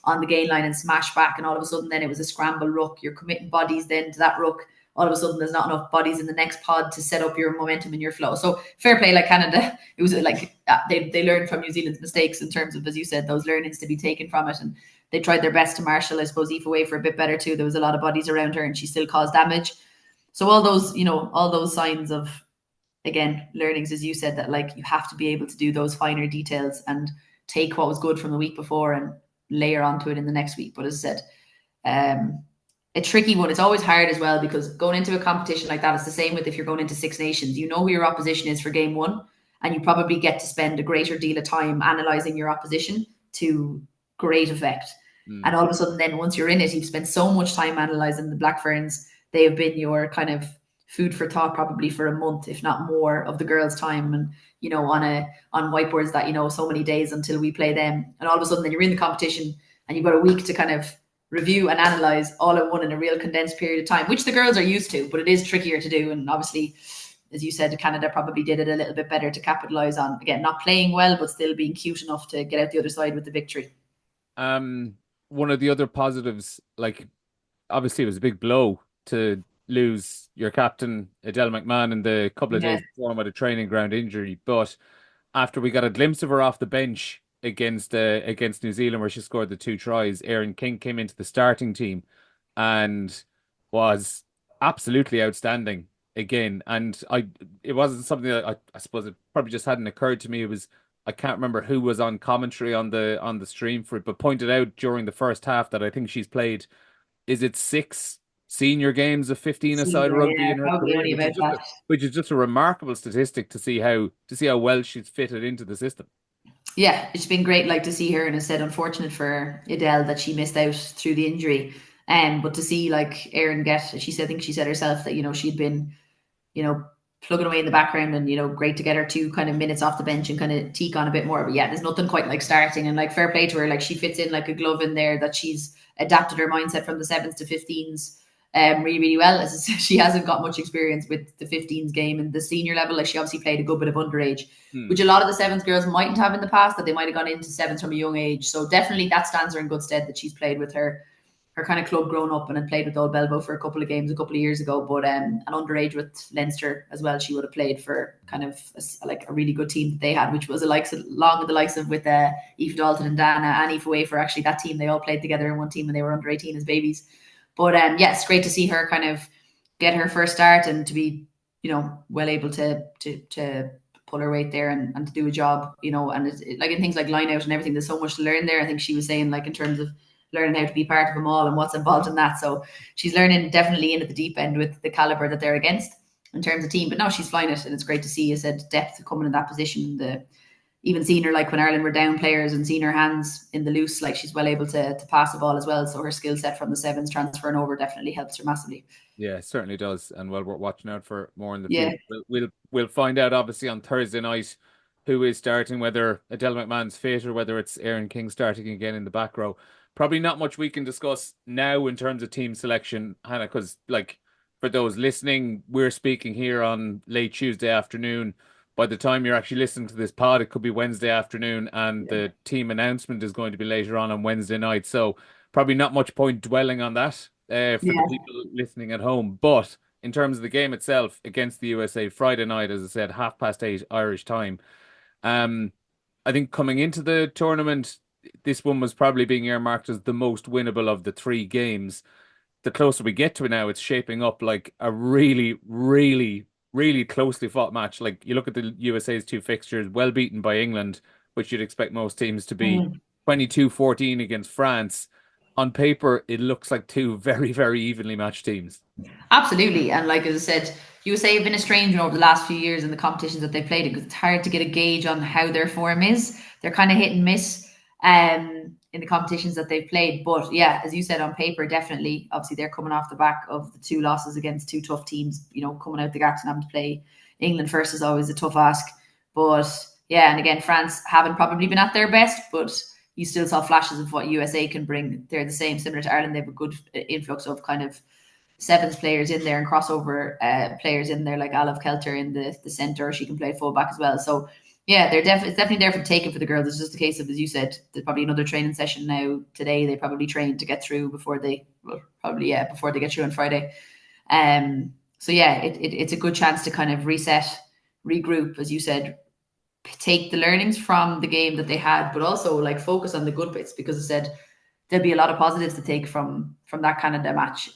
[SPEAKER 4] on the gain line and smashed back, and all of a sudden then it was a scramble ruck. You're committing bodies then to that ruck. All of a sudden there's not enough bodies in the next pod to set up your momentum and your flow. So fair play, like Canada, it was like they learned from New Zealand's mistakes in terms of, as you said, those learnings to be taken from it, and they tried their best to marshal, I suppose, Aoife away for a bit better too. There was a lot of bodies around her and she still caused damage. So all those signs of, again, learnings, as you said, that like you have to be able to do those finer details and take what was good from the week before and layer onto it in the next week. But as I said, a tricky one. It's always hard as well, because going into a competition like that, it's the same with if you're going into Six Nations. You know who your opposition is for game one, and you probably get to spend a greater deal of time analysing your opposition to great effect. And all of a sudden then once you're in it, you've spent so much time analysing the Black Ferns. They have been your kind of food for thought probably for a month, if not more, of the girls' time, and on whiteboards that so many days until we play them. And all of a sudden then you're in the competition and you've got a week to kind of review and analyze all at one in a real condensed period of time, which the girls are used to, but it is trickier to do. And obviously, as you said, Canada probably did it a little bit better to capitalize on, again, not playing well, but still being cute enough to get out the other side with the victory.
[SPEAKER 1] One of the other positives, like obviously it was a big blow to lose your captain, Adele McMahon, in the couple of days before with a training ground injury. But after we got a glimpse of her off the bench against New Zealand, where she scored the 2 tries, Erin King came into the starting team and was absolutely outstanding again. And it wasn't something that I suppose it probably just hadn't occurred to me. It was, I can't remember who was on commentary on the stream for it, but pointed out during the first half that I think she's played, is it 6 senior games of 15-a-side rugby in her career, which is just a remarkable statistic to see how well she's fitted into the system.
[SPEAKER 4] Yeah, it's been great, like, to see her, and it's said unfortunate for Adele that she missed out through the injury. But to see like Erin I think she said herself that she'd been plugging away in the background, and great to get her 2 kind of minutes off the bench and kind of teak on a bit more. But yeah, there's nothing quite like starting, and like fair play to her, like she fits in like a glove in there, that she's adapted her mindset from the 7s to 15s really, really well. As she hasn't got much experience with the 15s game and the senior level. Like, she obviously played a good bit of underage, which a lot of the 7s girls mightn't have in the past, that they might have gone into 7s from a young age. So definitely that stands her in good stead, that she's played with her kind of club grown up and had played with Old Belbo for a couple of games a couple of years ago. But an underage with Leinster as well, she would have played for kind of a really good team that they had, which was along with the likes of with Aoife Dalton and Dana and Aoife Way, for actually that team. They all played together in one team when they were under 18 as babies. But it's great to see her kind of get her first start and to be, well able to pull her weight there and to do a job, and like in things like line out and everything, there's so much to learn there. I think she was saying, like, in terms of learning how to be part of them all and what's involved in that. So she's learning definitely in at the deep end with the caliber that they're against in terms of team. But now she's flying it, and it's great to see, as I said, depth coming in that position. Even seeing her, like when Ireland were down players and seeing her hands in the loose, like she's well able to pass the ball as well. So her skill set from the 7s transferring over definitely helps her massively.
[SPEAKER 1] Yeah, it certainly does. And we're watching out for more in the future. We'll find out obviously on Thursday night who is starting, whether Adele McMahon's fit or whether it's Erin King starting again in the back row. Probably not much we can discuss now in terms of team selection, Hannah, because like for those listening, we're speaking here on late Tuesday afternoon. By the time you're actually listening to this pod, it could be Wednesday afternoon, and the team announcement is going to be later on Wednesday night. So probably not much point dwelling on that for the people listening at home. But in terms of the game itself against the USA, Friday night, as I said, 8:30 Irish time. I think coming into the tournament, this one was probably being earmarked as the most winnable of the 3 games. The closer we get to it now, it's shaping up like a really, really, really closely fought match. Like, you look at the USA's 2 fixtures, well beaten by England, which you'd expect most teams to be, 22-14 against France. On paper, it looks like 2 very, very evenly matched teams.
[SPEAKER 4] Absolutely. And like, as I said, USA have been a strange one over the last few years in the competitions that they've played because it's hard to get a gauge on how their form is. They're kind of hit and miss in the competitions that they've played. But yeah, as you said, on paper, definitely. Obviously, they're coming off the back of the 2 losses against 2 tough teams. Coming out the gaps and having to play England first is always a tough ask. But yeah, and again, France haven't probably been at their best, but you still saw flashes of what USA can bring. They're the same, similar to Ireland. They have a good influx of kind of sevens players in there and crossover players in there, like Olive Kelter in the centre. She can play fullback as well. So yeah, it's definitely there for the taking for the girls. It's just a case of, as you said, there's probably another training session now today. They probably train to get through before they get through on Friday. So yeah, it's a good chance to kind of reset, regroup, as you said, take the learnings from the game that they had, but also like focus on the good bits, because I said there'll be a lot of positives to take from that Canada match,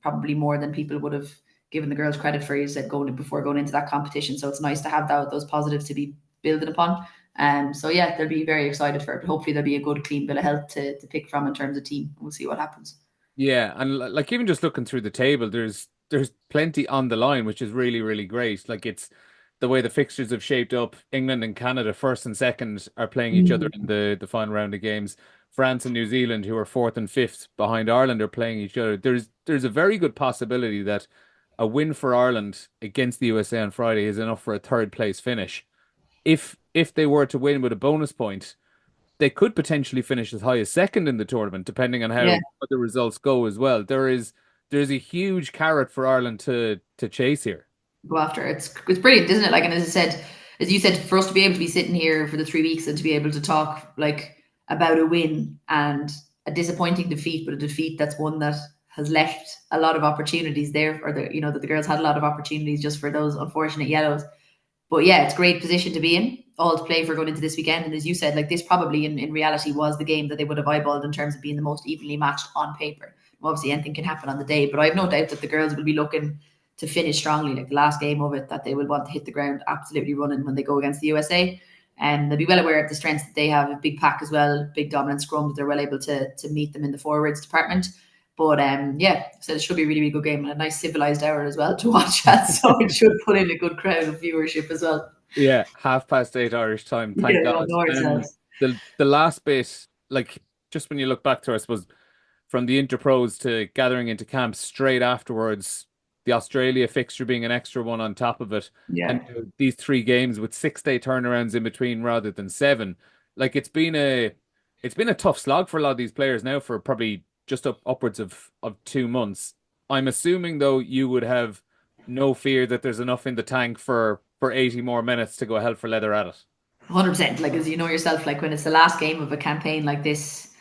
[SPEAKER 4] probably more than people would have given the girls credit for, you said, before going into that competition. So it's nice to have those positives to be building upon. So yeah, they'll be very excited for it, but hopefully there'll be a good clean bill of health to pick from in terms of team. We'll see what happens.
[SPEAKER 1] Yeah, and like even just looking through the table, there's plenty on the line, which is really, really great. Like it's the way the fixtures have shaped up. England and Canada, first and second, are playing each other in the final round of games. France and New Zealand, who are fourth and fifth behind Ireland, are playing each other. There's a very good possibility that a win for Ireland against the USA on Friday is enough for a third place finish. If they were to win with a bonus point, they could potentially finish as high as second in the tournament, depending on how the results go as well. There's a huge carrot for Ireland to chase here.
[SPEAKER 4] Go after. It's brilliant, isn't it? Like, and as you said, for us to be able to be sitting here for the 3 weeks and to be able to talk like about a win and a disappointing defeat, but a defeat that's one that has left a lot of opportunities there, or that the girls had a lot of opportunities just for those unfortunate yellows. But yeah, it's a great position to be in, all to play for going into this weekend. And as you said, like this probably in reality was the game that they would have eyeballed in terms of being the most evenly matched on paper. Obviously, anything can happen on the day, but I have no doubt that the girls will be looking to finish strongly, like the last game of it, that they will want to hit the ground absolutely running when they go against the USA. And they'll be well aware of the strengths that they have, a big pack as well, big dominant scrum, that they're well able to meet them in the forwards department. But yeah, so it should be a really, really good game and a nice civilized hour as well to watch that. So it should put in a good crowd of viewership as well.
[SPEAKER 1] Yeah, 8:30 Irish time. Thank God. The last bit, like just when you look back to, I suppose, from the Interpros to gathering into camp straight afterwards, the Australia fixture being an extra one on top of it, and these 3 games with 6-day turnarounds in between rather than 7. Like it's been a tough slog for a lot of these players now for probably just upwards of 2 months. I'm assuming though you would have no fear that there's enough in the tank for 80 more minutes to go hell for leather at it.
[SPEAKER 4] 100%. Like, as you know yourself, like when it's the last game of a campaign like this,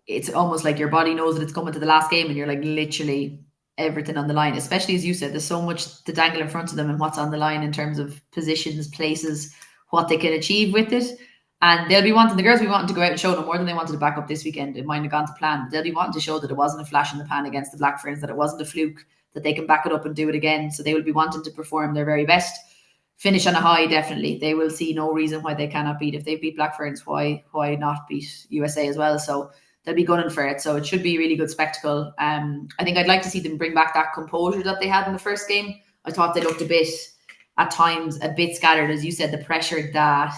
[SPEAKER 4] it's almost like your body knows that it's coming to the last game and you're like literally everything on the line, especially as you said, there's so much to dangle in front of them and what's on the line in terms of positions, places, what they can achieve with it. And the girls will be wanting to go out and show them more than they wanted to back up this weekend. It might have gone to plan. They'll be wanting to show that it wasn't a flash in the pan against the Black Ferns, that it wasn't a fluke, that they can back it up and do it again. So they will be wanting to perform their very best. Finish on a high, definitely. They will see no reason why they cannot beat. If they beat Black Ferns, why not beat USA as well? So they'll be gunning for it. So it should be a really good spectacle. I think I'd like to see them bring back that composure that they had in the first game. I thought they looked at times, a bit scattered. As you said, the pressure that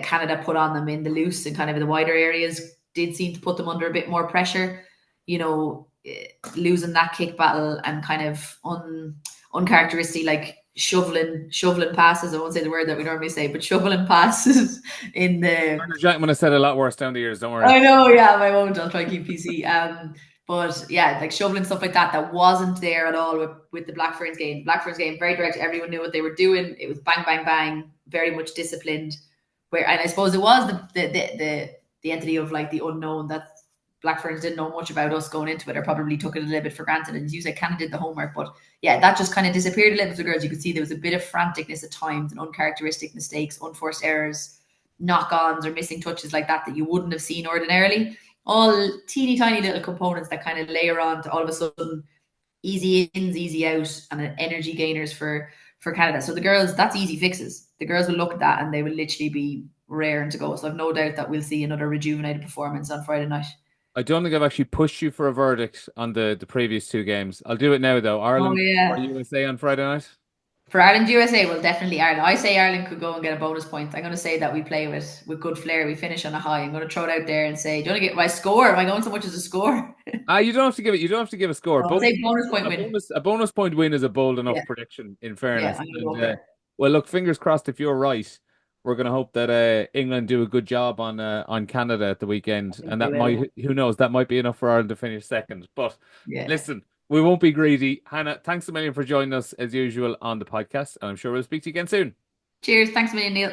[SPEAKER 4] Canada put on them in the loose and kind of in the wider areas did seem to put them under a bit more pressure. Losing that kick battle and kind of uncharacteristic, like shoveling passes. I won't say the word that we normally say, but shoveling passes in the.
[SPEAKER 1] Jackman has said a lot worse down the years. Don't worry.
[SPEAKER 4] I know, yeah, I won't. I'll try and keep PC. But yeah, like shoveling stuff like that wasn't there at all with the Black Ferns game. The Black Ferns game, very direct. Everyone knew what they were doing. It was bang, bang, bang. Very much disciplined. And I suppose it was the entity of like the unknown that Black Ferns didn't know much about us going into it, or probably took it a little bit for granted. And as you said, kind of did the homework, but yeah, that just kind of disappeared a little with the girls. You could see there was a bit of franticness at times and uncharacteristic mistakes, unforced errors, knock-ons or missing touches like that you wouldn't have seen ordinarily. All teeny tiny little components that kind of layer on to all of a sudden easy ins, easy out, and energy gainers for Canada. So the girls, that's easy fixes. The girls will look at that and they will literally be raring to go. So I've no doubt that we'll see another rejuvenated performance on Friday night.
[SPEAKER 1] I don't think I've actually pushed you for a verdict on the previous two games. I'll do it now though. Ireland or USA on Friday night?
[SPEAKER 4] For Ireland, USA, well, definitely Ireland. I say Ireland could go and get a bonus point. I'm going to say that we play with good flair. We finish on a high. I'm going to throw it out there and say, do you want to get my score? Am I going so much as a score?
[SPEAKER 1] You don't have to give it. You don't have to give a score.
[SPEAKER 4] I'll say bonus point win.
[SPEAKER 1] A bonus point win is a bold enough prediction. In fairness, well, look, fingers crossed. If you're right, we're going to hope that England do a good job on Canada at the weekend, and that might, who knows, that might be enough for Ireland to finish second. But listen, we won't be greedy. Hannah, thanks a million for joining us as usual on the podcast, and I'm sure we'll speak to you again soon.
[SPEAKER 4] Cheers. Thanks a million, Neil.